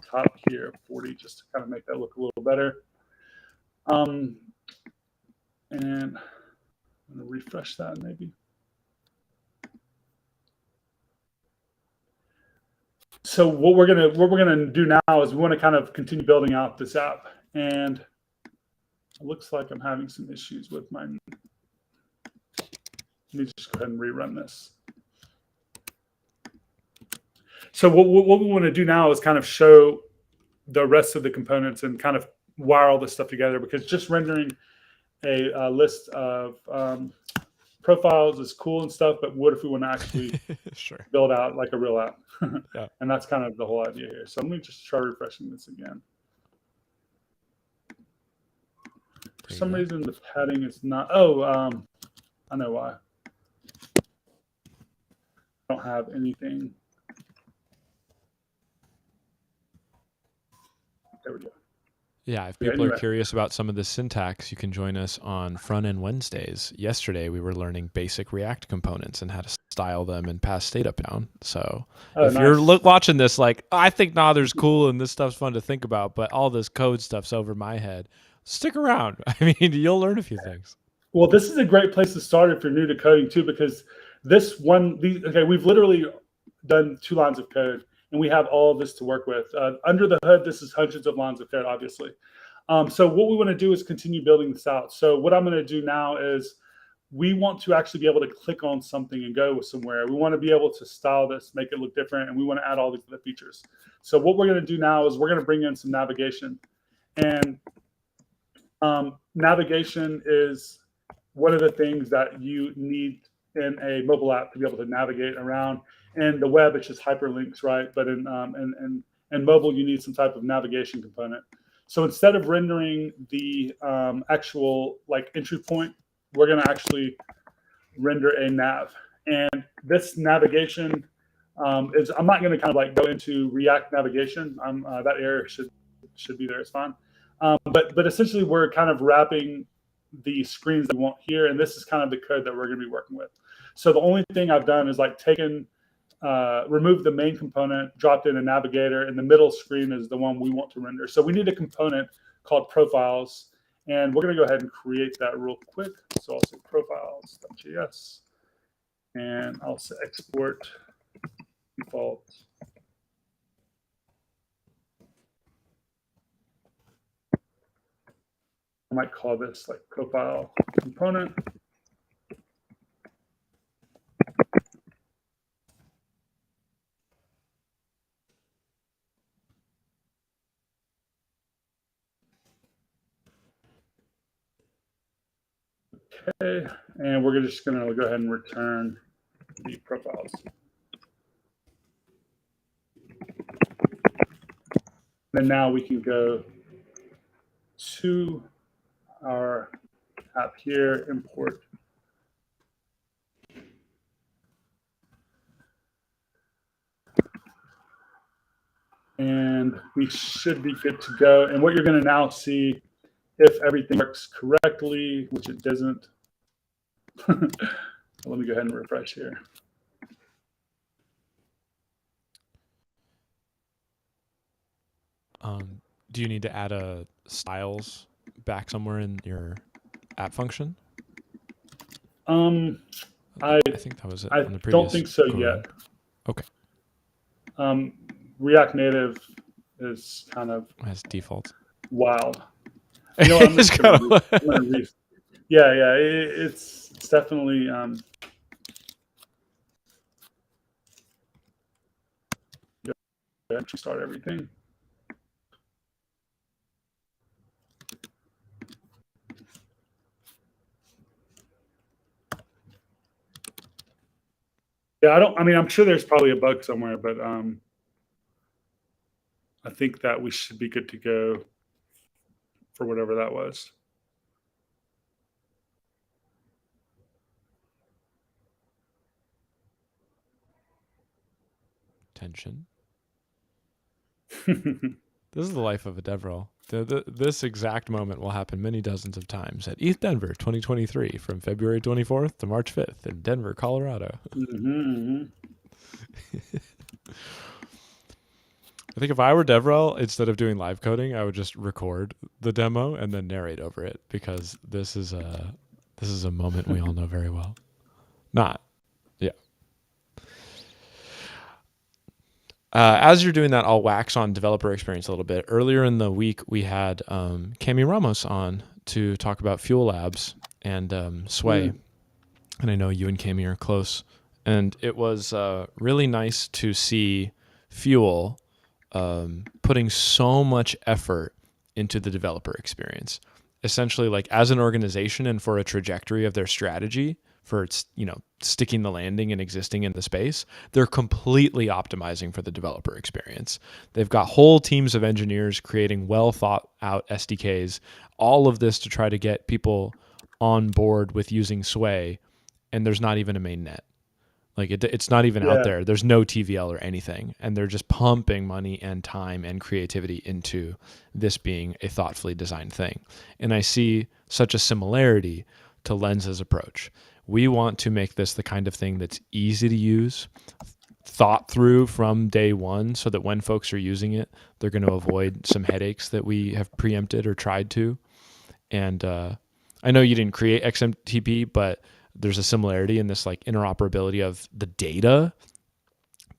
top here 40 just to kind of make that look a little better. And I'm going to refresh that maybe. So what we're gonna do now is we want to kind of continue building out this app, and it looks like I'm having some issues with my. Let me just go ahead and rerun this. So what we want to do now is kind of show the rest of the components and kind of wire all this stuff together, because just rendering a list of profiles is cool and stuff, but what if we want to actually Sure. build out like a real app? Yeah. And that's kind of the whole idea here. So let me just try refreshing this again. For some reason, the padding is not. Oh, I know why. I don't have anything. There we go. Yeah, if Yeah, people are anyway. curious about some of the syntax, you can join us on Front End Wednesdays. Yesterday, we were learning basic React components and how to style them and pass state up down. So Oh, if you're nice. watching this, like, I think Nader's cool and this stuff's fun to think about, but all this code stuff's over my head, stick around. I mean, you'll learn a few things. Well, this is a great place to start if you're new to coding too, because this one, okay, we've literally done 2 lines of code, and we have all of this to work with. Under the hood, this is hundreds of lines of code, obviously. So what we want to do is continue building this out. So what I'm going to do now is we want to actually be able to click on something and go somewhere. We want to be able to style this, make it look different, and we want to add all these other features. So what we're going to do now is we're going to bring in some navigation. And navigation is one of the things that you need in a mobile app to be able to navigate around. And the web, it's just hyperlinks, right? But in mobile, you need some type of navigation component. So instead of rendering the actual like entry point, we're going to actually render a nav. And this navigation is, I'm not going to kind of like go into React navigation. That error should be there. It's fine. But essentially, we're kind of wrapping the screens that we want here, and this is kind of the code that we're going to be working with. So the only thing I've done is like taken, removed the main component, dropped in a navigator, and the middle screen is the one we want to render. So we need a component called profiles, and we're going to go ahead and create that real quick. So I'll say profiles.js, and I'll say export default. I might call this like profile component. Okay, and we're just going to go ahead and return the profiles. And now we can go to our app here, import. And we should be good to go. And what you're going to now see, if everything works correctly, which it doesn't. Let me go ahead and refresh here. Do you need to add a styles back somewhere in your app function? I think that was it I on the previous. don't think so yet. Okay. React Native is kind of as default. Wild. You know, I'm just gonna yeah, it's definitely start everything. Yeah, I mean, I'm sure there's probably a bug somewhere, but I think that we should be good to go for whatever that was. Tension. This is the life of a DevRel. This exact moment will happen many dozens of times at ETH Denver 2023 from February 24th to March 5th in Denver, Colorado. I think if I were DevRel, instead of doing live coding, I would just record the demo and then narrate over it, because this is a moment we all know very well. Not, yeah. As you're doing that, I'll wax on developer experience a little bit. Earlier in the week, we had Cami Ramos on to talk about Fuel Labs and Sway. Mm, And I know you and Cami are close. And it was really nice to see Fuel putting so much effort into the developer experience. Essentially, like as an organization and for a trajectory of their strategy, for its sticking the landing and existing in the space, they're completely optimizing for the developer experience. They've got whole teams of engineers creating well thought out SDKs, all of this to try to get people on board with using Sway, and there's not even a main net. Like it's not even out yeah, there. There's no TVL or anything, and they're just pumping money and time and creativity into this being a thoughtfully designed thing. And I see such a similarity to Lens's approach. We want to make this the kind of thing that's easy to use, thought through from day one, so that when folks are using it, they're going to avoid some headaches that we have preempted or tried to. And I know you didn't create XMTP, but there's a similarity in this like interoperability of the data.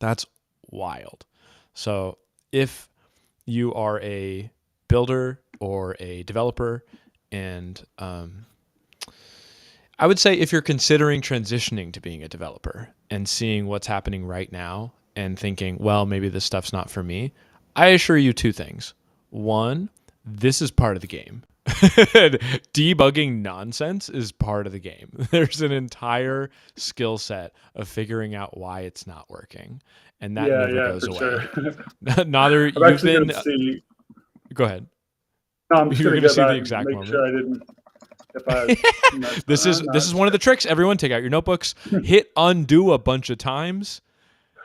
That's wild. So if you are a builder or a developer, and I would say if you're considering transitioning to being a developer and seeing what's happening right now and thinking, well, maybe this stuff's not for me, I assure you two things. One, this is part of the game. Debugging nonsense is part of the game. There's an entire skill set of figuring out why it's not working, and that yeah, never yeah, goes for sure. away. Nader, I'm you've actually going been. to see. Go ahead. No, I'm just You're going going to to go see the back and exact make moment. sure I didn't. If I messed This is around, no, this is one of the tricks. Everyone, take out your notebooks, hit undo a bunch of times.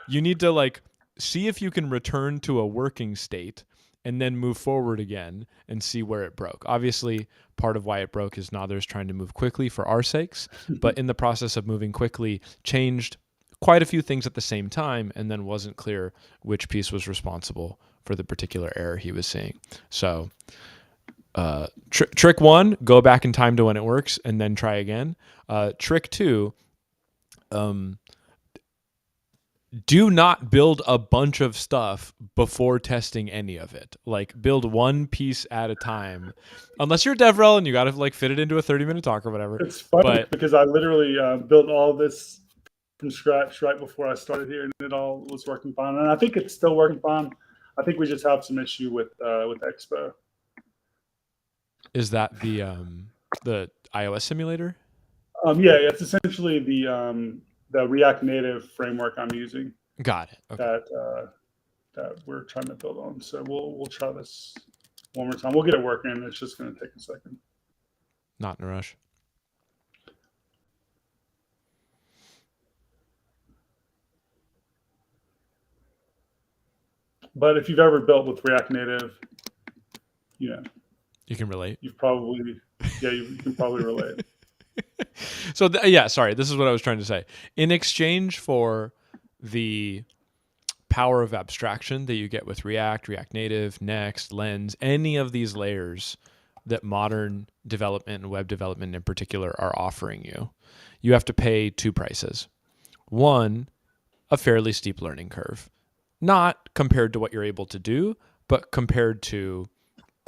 You need to like see if you can return to a working state and then move forward again and see where it broke. Obviously, part of why it broke is Nader's trying to move quickly for our sakes, but in the process of moving quickly, changed quite a few things at the same time and then wasn't clear which piece was responsible for the particular error he was seeing. So trick one, go back in time to when it works and then try again. Trick two, do not build a bunch of stuff before testing any of it. Like build one piece at a time, unless you're DevRel and you got to like fit it into a 30-minute talk or whatever. it's funny But because I literally built all this from scratch right before I started here, and it all was working fine. And I think it's still working fine. I think we just have some issue with Expo. is that the iOS simulator? Yeah, it's essentially the React Native framework I'm using Got it. Okay. that we're trying to build on. So we'll try this one more time. We'll get it working. It's just going to take a second. Not in a rush. But if you've ever built with React Native, you know, You can relate. you've probably, yeah, you can probably relate. So yeah, sorry. This is what I was trying to say. In exchange for the power of abstraction that you get with React, React Native, Next, Lens, any of these layers that modern development and web development in particular are offering you, you have to pay two prices. One, a fairly steep learning curve, not compared to what you're able to do, but compared to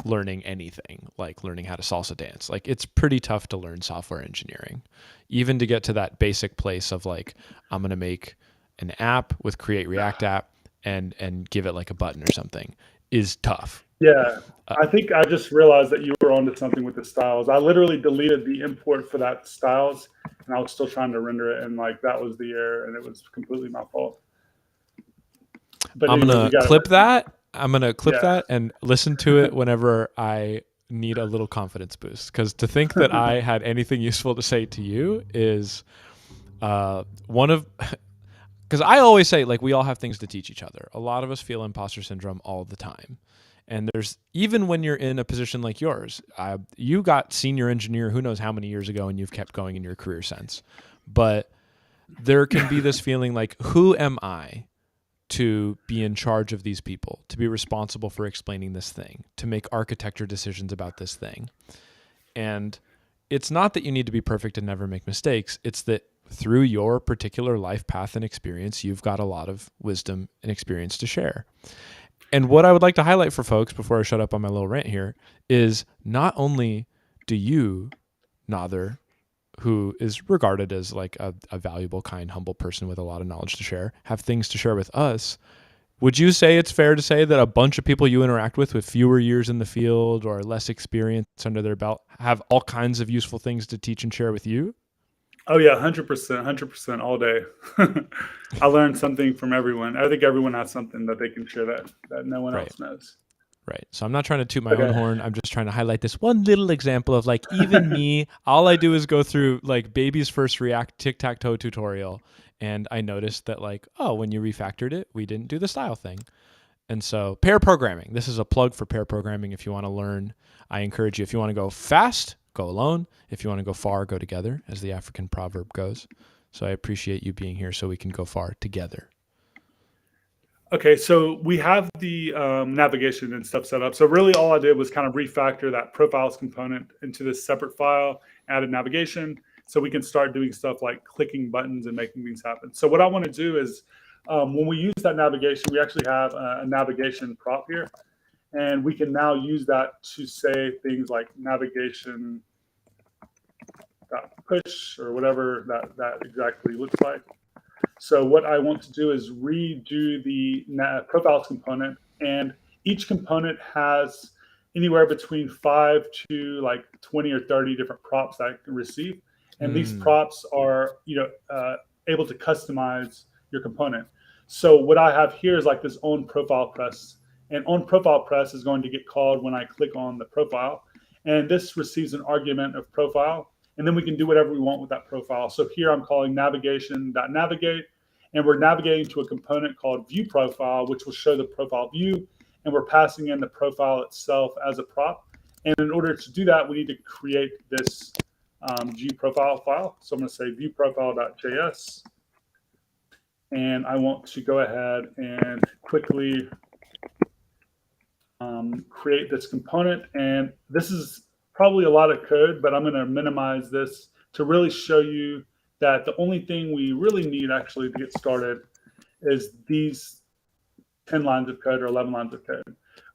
learning anything, like learning how to salsa dance. Like it's pretty tough to learn software engineering, even to get to that basic place of like, I'm going to make an app with Create React app and give it like a button or something is tough. Yeah, I think I just realized that you were onto something with the styles. I literally deleted the import for that styles, and I was still trying to render it, and like that was the error, and it was completely my fault. But I'm anyways, going we to got it clip working. that. I'm going to clip Yeah. that and listen to it whenever I need a little confidence boost. Because to think that I had anything useful to say to you is one of because I always say like we all have things to teach each other. A lot of us feel imposter syndrome all the time. And there's even when you're in a position like yours, you got senior engineer who knows how many years ago and you've kept going in your career since. But there can be this feeling like, who am I to be in charge of these people, to be responsible for explaining this thing, to make architecture decisions about this thing? And it's not that you need to be perfect and never make mistakes. It's that through your particular life path and experience, you've got a lot of wisdom and experience to share. And what I would like to highlight for folks before I shut up on my little rant here is not only do you, Nader, who is regarded as like a valuable, kind, humble person with a lot of knowledge to share, have things to share with us. Would you say it's fair to say that a bunch of people you interact with fewer years in the field or less experience under their belt have all kinds of useful things to teach and share with you? Oh yeah, 100%, all day. I learned something from everyone. I think everyone has something that they can share that no one Right. else knows. Right. So I'm not trying to toot my own Okay. horn. I'm just trying to highlight this one little example of like even me, all I do is go through like baby's first React tic-tac-toe tutorial, and I noticed that like, oh, when you refactored it, we didn't do the style thing. And so pair programming. This is a plug for pair programming. If you want to learn, I encourage you. If you want to go fast, go alone. If you want to go far, go together, as the African proverb goes. So I appreciate you being here so we can go far together. Okay, so we have the navigation and stuff set up. So really all I did was kind of refactor that profiles component into this separate file, added navigation, so we can start doing stuff like clicking buttons and making things happen. So what I want to do is when we use that navigation, we actually have a navigation prop here. And we can now use that to say things like navigation push or whatever that exactly looks like. So what I want to do is redo the profiles component, and each component has anywhere between 5 to like 20 or 30 different props that I can receive. And these props are, able to customize your component. So what I have here is like this on profile press, and on profile press is going to get called when I click on the profile. And this receives an argument of profile, and then we can do whatever we want with that profile. So here I'm calling navigation.navigate, and we're navigating to a component called view profile, which will show the profile view, and we're passing in the profile itself as a prop. And in order to do that, we need to create this view profile file. So I'm going to say view profile.js, and I want to go ahead and quickly create this component. And this is probably a lot of code, but I'm going to minimize this to really show you that the only thing we really need actually to get started is these 10 lines of code or 11 lines of code.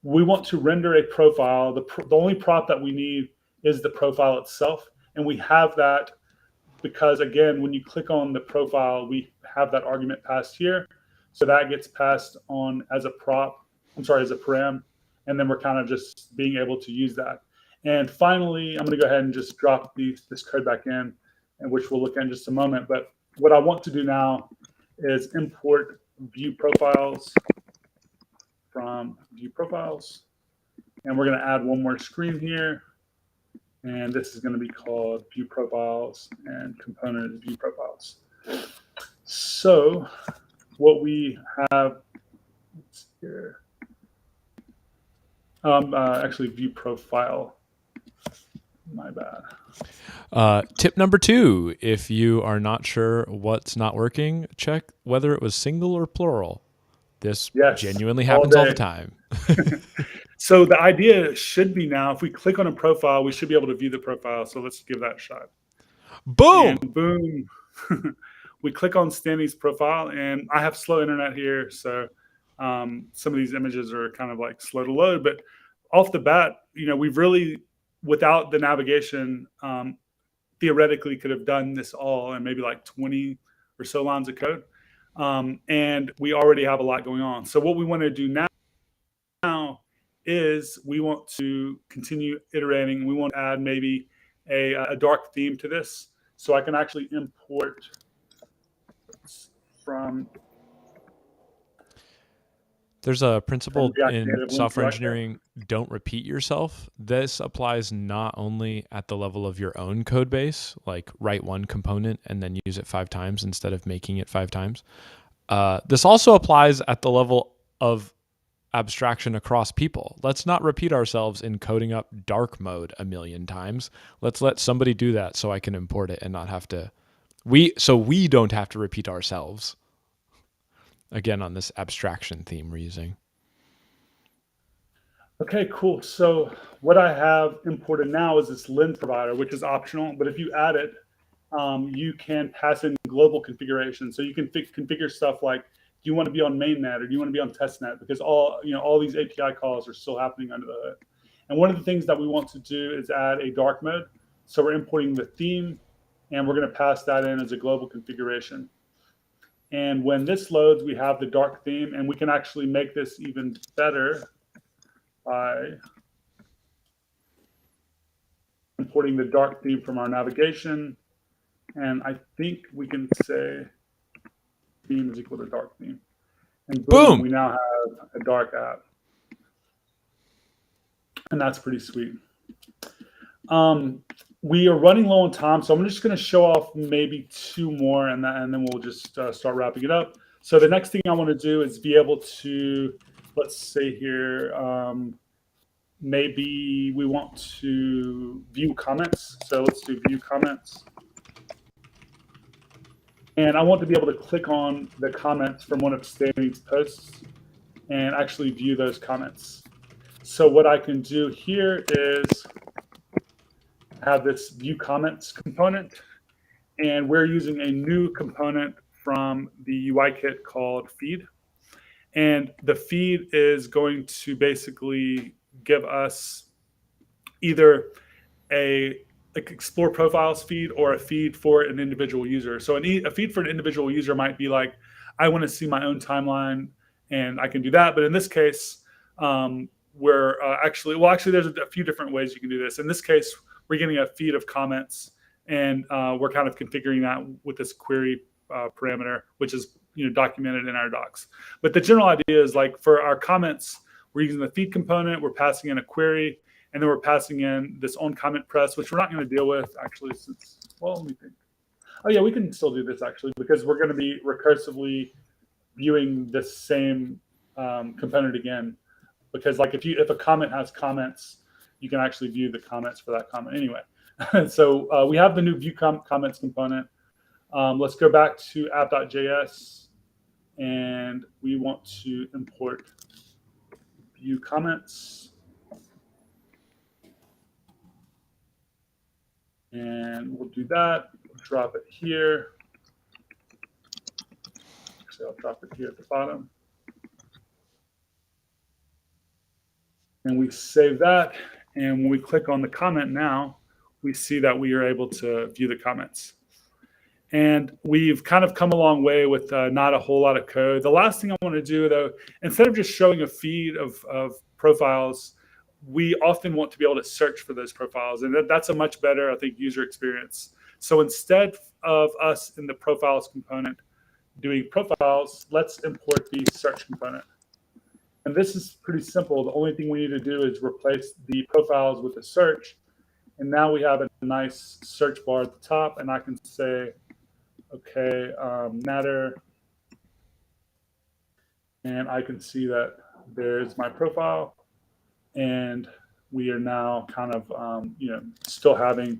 We want to render a profile. The only prop that we need is the profile itself. And we have that because, again, when you click on the profile, we have that argument passed here. So that gets passed on as a as a param. And then we're kind of just being able to use that. And finally, I'm going to go ahead and just drop this code back in, and which we'll look at in just a moment. But what I want to do now is import view profiles from view profiles. And we're going to add one more screen here. And this is going to be called view profiles and component view profiles. So what we have here, actually view profile, my bad. Tip number 2, if you are not sure what's not working, check whether it was single or plural. This genuinely happens all the time. So the idea should be now, if we click on a profile, we should be able to view the profile. So let's give that a shot. Boom! And boom. We click on Stanley's profile, and I have slow internet here. So some of these images are kind of like slow to load. But off the bat, we've really, without the navigation, theoretically could have done this all in maybe like 20 or so lines of code. And we already have a lot going on. So what we want to do now is we want to continue iterating. We want to add maybe a dark theme to this. So I can actually import from... There's a principle in software engineering, don't repeat yourself. This applies not only at the level of your own code base, like write one component and then use it 5 times instead of making it 5 times. This also applies at the level of abstraction across people. Let's not repeat ourselves in coding up dark mode a million times. Let's let somebody do that so I can import it and not have to, we don't have to repeat ourselves. Again, on this abstraction theme we're using. Okay, cool. So what I have imported now is this lens provider, which is optional, but if you add it, you can pass in global configuration. So you can configure stuff like, do you want to be on mainnet or do you want to be on testnet? Because all these API calls are still happening under the hood. And one of the things that we want to do is add a dark mode. So we're importing the theme, and we're going to pass that in as a global configuration. And when this loads, we have the dark theme, and we can actually make this even better by importing the dark theme from our navigation. And I think we can say theme is equal to dark theme. And boom, we now have a dark app. And that's pretty sweet. We are running low on time, so I'm just going to show off maybe two more, and then we'll just start wrapping it up. So the next thing I want to do is be able to, let's say here, maybe we want to view comments. So let's do view comments. And I want to be able to click on the comments from one of Stanley's posts and actually view those comments. So what I can do here is have this view comments component, and we're using a new component from the UI kit called feed. And the feed is going to basically give us either a explore profiles feed or a feed for an individual user. So a feed for an individual user might be like, I want to see my own timeline, and I can do that. But in this case, we're actually there's a few different ways you can do this. In this case, we're getting a feed of comments, and we're kind of configuring that with this query parameter, which is documented in our docs. But the general idea is, like, for our comments, we're using the feed component, we're passing in a query, and then we're passing in this on comment press, which we're not going to deal with actually, since, well, let me think. Oh yeah, we can still do this actually, because we're going to be recursively viewing the same component again. Because like if a comment has comments, you can actually view the comments for that comment anyway. So we have the new view comments component. Let's go back to app.js, and we want to import view comments. And we'll do that. We'll drop it here. Actually, I'll drop it here at the bottom. And we save that. And when we click on the comment now, we see that we are able to view the comments. And we've kind of come a long way with not a whole lot of code. The last thing I want to do, though, instead of just showing a feed of profiles, we often want to be able to search for those profiles. And that's a much better, I think, user experience. So instead of us in the profiles component doing profiles, let's import the search component. And this is pretty simple. The only thing we need to do is replace the profiles with a search. And now we have a nice search bar at the top, and I can say, okay, Nader, and I can see that there's my profile, and we are now kind of still having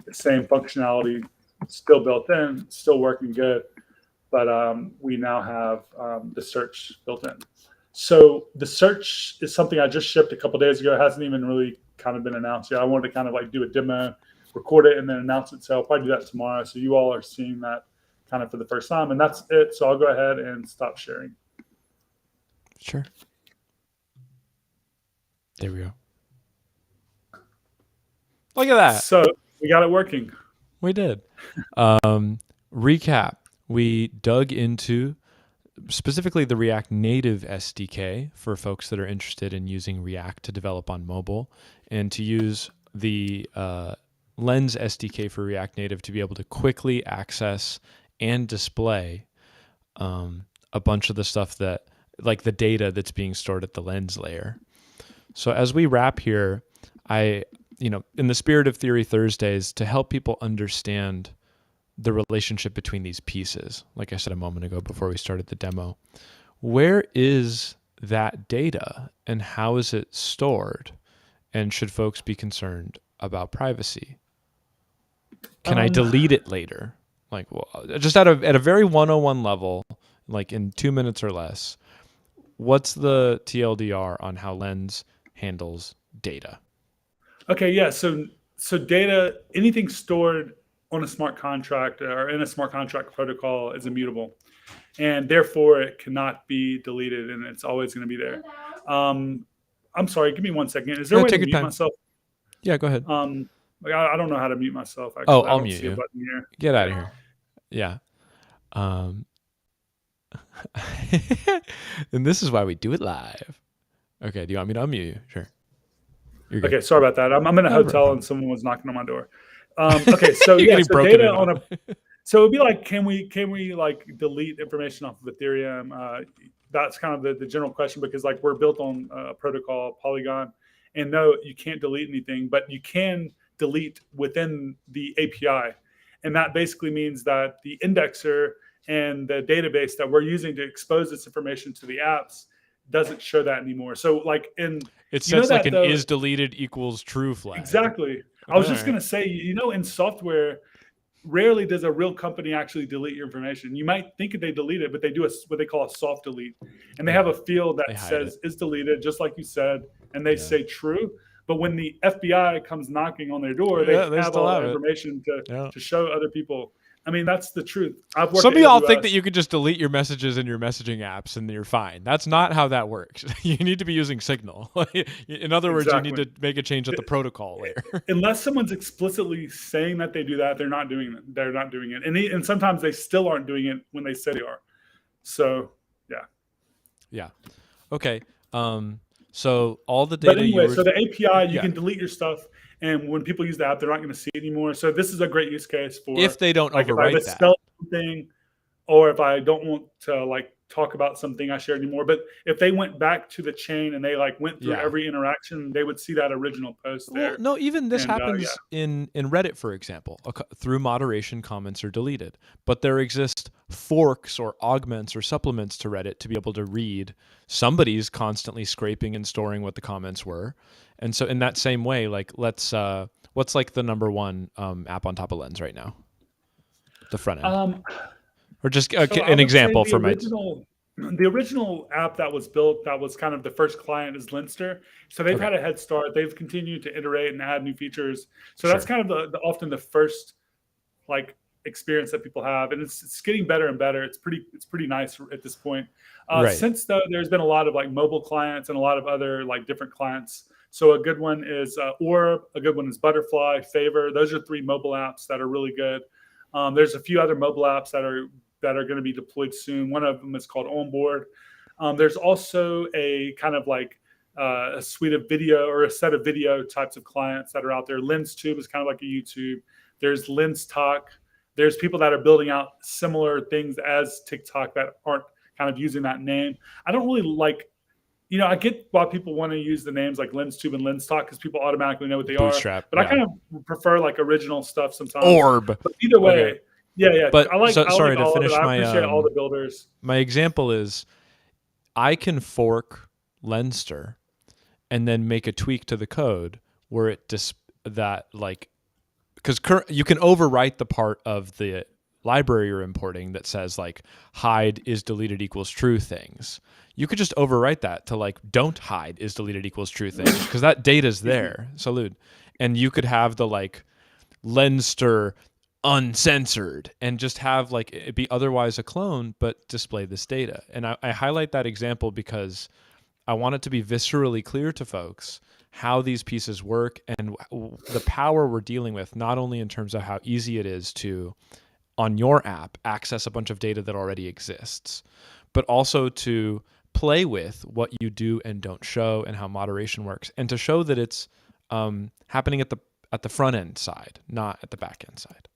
the same functionality still built in, still working good, but we now have the search built in. So the search is something I just shipped a couple of days ago. It hasn't even really kind of been announced yet. I wanted to kind of like do a demo, record it, and then announce it. So I'll probably do that tomorrow. So you all are seeing that kind of for the first time, and that's it. So I'll go ahead and stop sharing. Sure. There we go. Look at that. So we got it working. We did. Recap. We dug into specifically the React Native SDK for folks that are interested in using React to develop on mobile, and to use the Lens SDK for React Native to be able to quickly access and display a bunch of the stuff that, like the data that's being stored at the Lens layer. So as we wrap here, in the spirit of Theory Thursdays, to help people understand the relationship between these pieces, like I said a moment ago before we started the demo, where is that data and how is it stored? And should folks be concerned about privacy? Can I delete it later? Like, well, just at a very 101 level, like in 2 minutes or less, what's the TLDR on how Lens handles data? Okay, yeah. So data, anything stored on a smart contract or in a smart contract protocol is immutable, and therefore it cannot be deleted, and it's always going to be there. Um, I'm sorry. Give me 1 second. Is there a Yeah, way to take your mute time. myself? Yeah, go ahead. I don't know how to mute myself. Oh, Actually, I I'll don't mute see a you. button here. Get out Okay. of here. Yeah. Um, and this is why we do it live. Okay. Do you want me to unmute you? Sure. You're good. Okay. Sorry about that. I'm in a No hotel and problem. someone was knocking on my door. Okay. So You're yeah. getting So broken data in on on. a So it'd be like, can we like delete information off of Ethereum? That's kind of the general question, because like we're built on a protocol Polygon, and no, you can't delete anything, but you can delete within the API, and that basically means that the indexer and the database that we're using to expose this information to the apps doesn't show that anymore. So like in It you know sets like that an though is deleted equals true flag. exactly. I All was just right. gonna say, in software, rarely does a real company actually delete your information. You might think they delete it, but they do what they call a soft delete, and they have Yeah. a field They that hide it. says is deleted, just like you said, and they Yeah. say true. But when the FBI comes knocking on their door, Yeah. they They have still all the have it. information Yeah. to show other people. I mean, that's the truth. I've worked Some at of y'all think that AWS. you could just delete your messages in your messaging apps and you're fine. That's not how that works. You need to be using Signal. In other words, you need Exactly. to make a change at the protocol layer. Unless someone's explicitly saying that they do that, they're not doing it. They're not doing it, and sometimes they still aren't doing it when they say they are. So yeah. Yeah. Okay. So all the But data you anyway, were, so the API, you yeah. can delete your stuff, and when people use the app, they're not going to see it anymore. So this is a great use case If for they don't like if I overwrite that, misspell something, or if I don't want to like talk about something I shared anymore. But if they went back to the chain and they like went through yeah. every interaction, they would see that original post Well, there. no, even this And yeah, happens in Reddit, for example. Through moderation, comments are deleted, but there exist forks or augments or supplements to Reddit to be able to read. Somebody's constantly scraping and storing what the comments were, and so in that same way, like let's what's like the number one app on top of Lens right now, the front end, um, or just so I an would say example for my the original app that was built, that was kind of the first client, is Linster. So they've okay, had a head start. They've continued to iterate and add new features. So that's sure, kind of often the first like experience that people have, and it's getting better and better. It's pretty nice at this point. right, Since though, there's been a lot of like mobile clients and a lot of other like different clients. So a good one is Orb, a good one is Butterfly, Favor. Those are three mobile apps that are really good. There's a few other mobile apps that are going to be deployed soon. One of them is called Onboard. There's also a kind of like a suite of video or a set of video types of clients that are out there. LensTube is kind of like a YouTube. There's Lens Talk. There's people that are building out similar things as TikTok that aren't kind of using that name. I don't really like, I get why people want to use the names like LensTube and Lens Talk, because people automatically know what they are. Bootstrap, But I yeah, kind of prefer like original stuff sometimes. Orb, But either okay. way, yeah, yeah. But I like so I like sorry to all of it. finish I appreciate all the builders. my example is I can fork Lenster and then make a tweak to the code where it that like because you can overwrite the part of the library you're importing that says like hide is deleted equals true things. You could just overwrite that to like don't hide is deleted equals true things because that data's there. Salute. And you could have the like Lenster uncensored and just have like it be otherwise a clone but display this data. And I highlight that example because I want it to be viscerally clear to folks how these pieces work and the power we're dealing with, not only in terms of how easy it is to, on your app, access a bunch of data that already exists, but also to play with what you do and don't show and how moderation works, and to show that it's happening at the front end side, not at the back end side.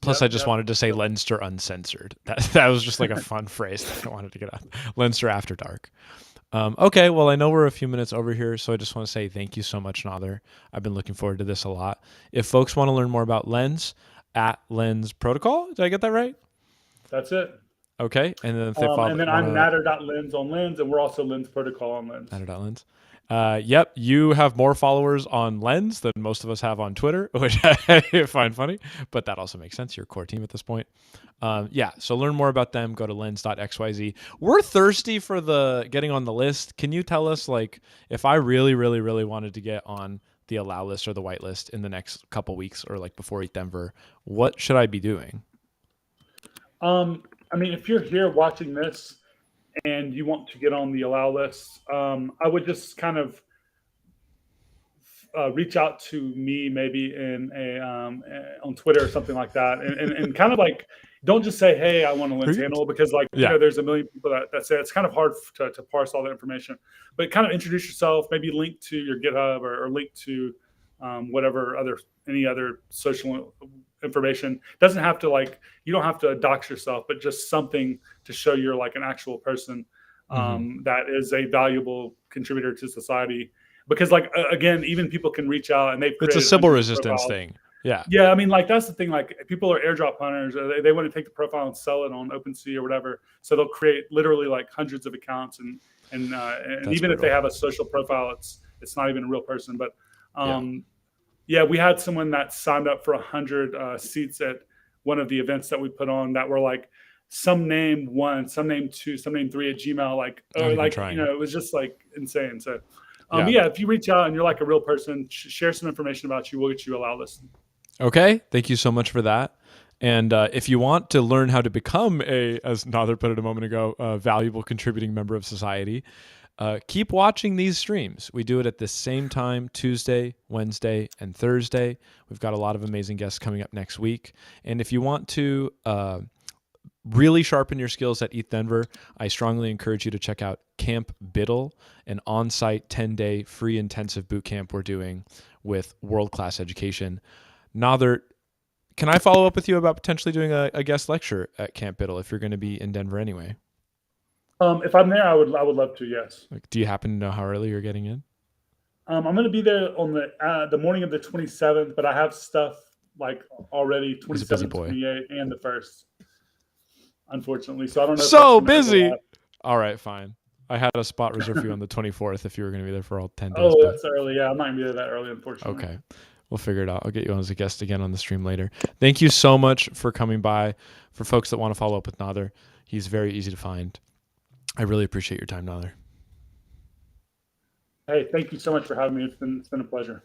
Plus, I Yep, just yep. wanted to say Lenster uncensored. That was just like a fun phrase that I wanted to get out. Lenster after dark. Okay, well, I know we're a few minutes over here, so I just want to say thank you so much, Nader. I've been looking forward to this a lot. If folks want to learn more about Lens, at Lens Protocol, did I get that right? That's it. Okay, and then if they want And then I'm to Nader.lens on Lens, and we're also Lens Protocol on Lens. Nader.lens. Yep, you have more followers on Lens than most of us have on Twitter, which I find funny, but that also makes sense. You're a core team at this point. Yeah, so learn more about them. Go to lens.xyz. We're thirsty for the getting on the list. Can you tell us, like, if I really, really, really wanted to get on the allow list or the whitelist in the next couple weeks or like before ETH Denver, what should I be doing? I mean, if you're here watching this and you want to get on the allow list, I would just kind of reach out to me maybe in a on Twitter or something like that, and kind of like don't just say, "Hey, I want a Are lens you? handle," because like Yeah. there's a million people that say it's kind of hard to parse all the information. But kind of introduce yourself, maybe link to your GitHub or link to whatever other any other social information. Doesn't have to like you don't have to dox yourself, but just something to show you're like an actual person Hmm. that is a valuable contributor to society because like again even people can reach out and they've It's a created Sybil hundreds of resistance profiles. thing. Yeah. Yeah, I mean like that's the thing, like people are airdrop hunters, they want to take the profile and sell it on OpenSea or whatever, so they'll create literally like hundreds of accounts and That's even if they brutal. have a social profile, it's not even a real person. But Yeah. um yeah, we had someone that signed up for 100 seats at one of the events that we put on that were like some name one, some name two, some name three at Gmail, like Not or even like trying. it was just like insane. So, Yeah. yeah, if you reach out and you're like a real person, share some information about you. We'll get you a allow list. Okay. Thank you so much for that. And if you want to learn how to become as Nader put it a moment ago, a valuable contributing member of society, keep watching these streams. We do it at the same time, Tuesday, Wednesday, and Thursday. We've got a lot of amazing guests coming up next week. And if you want to really sharpen your skills at ETH Denver, I strongly encourage you to check out Camp Biddle, an on-site 10-day free intensive boot camp we're doing with world-class education. Nader, can I follow up with you about potentially doing a guest lecture at Camp Biddle if you're going to be in Denver anyway? If I'm there, I would love to. Yes. Like, do you happen to know how early you're getting in? I'm going to be there on the morning of the 27th, but I have stuff like already He's a busy 27th, boy. 28th, and the first. Unfortunately, so I don't know if that's So going to busy. overlap. All right, fine. I had a spot reserved for you on the 24th if you were going to be there for all 10 days, Oh, but that's early. Yeah, I'm not going to be there that early, unfortunately. okay. We'll figure it out. I'll get you on as a guest again on the stream later. Thank you so much for coming by. For folks that want to follow up with Nader, he's very easy to find. I really appreciate your time, Nader. Hey, thank you so much for having me. It's been a pleasure.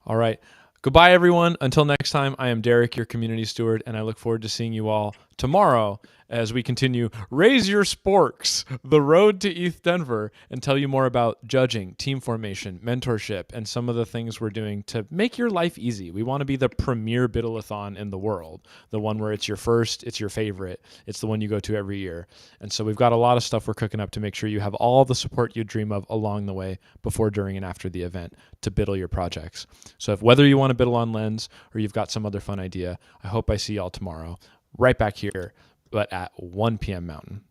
All right. Goodbye, everyone. Until next time, I am Derek, your community steward, and I look forward to seeing you all tomorrow as we continue Raise Your Sporks, the road to ETH Denver, and tell you more about judging, team formation, mentorship, and some of the things we're doing to make your life easy. We want to be the premier Biddle-a-thon in the world, the one where it's your first, it's your favorite, it's the one you go to every year. And so we've got a lot of stuff we're cooking up to make sure you have all the support you dream of along the way, before, during, and after the event, to biddle your projects. So if whether you want to biddle on Lens or you've got some other fun idea, I hope I see y'all tomorrow, right back here, but at 1 p.m. Mountain.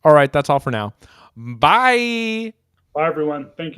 All right, that's all for now. Bye. Bye, everyone. Thank you.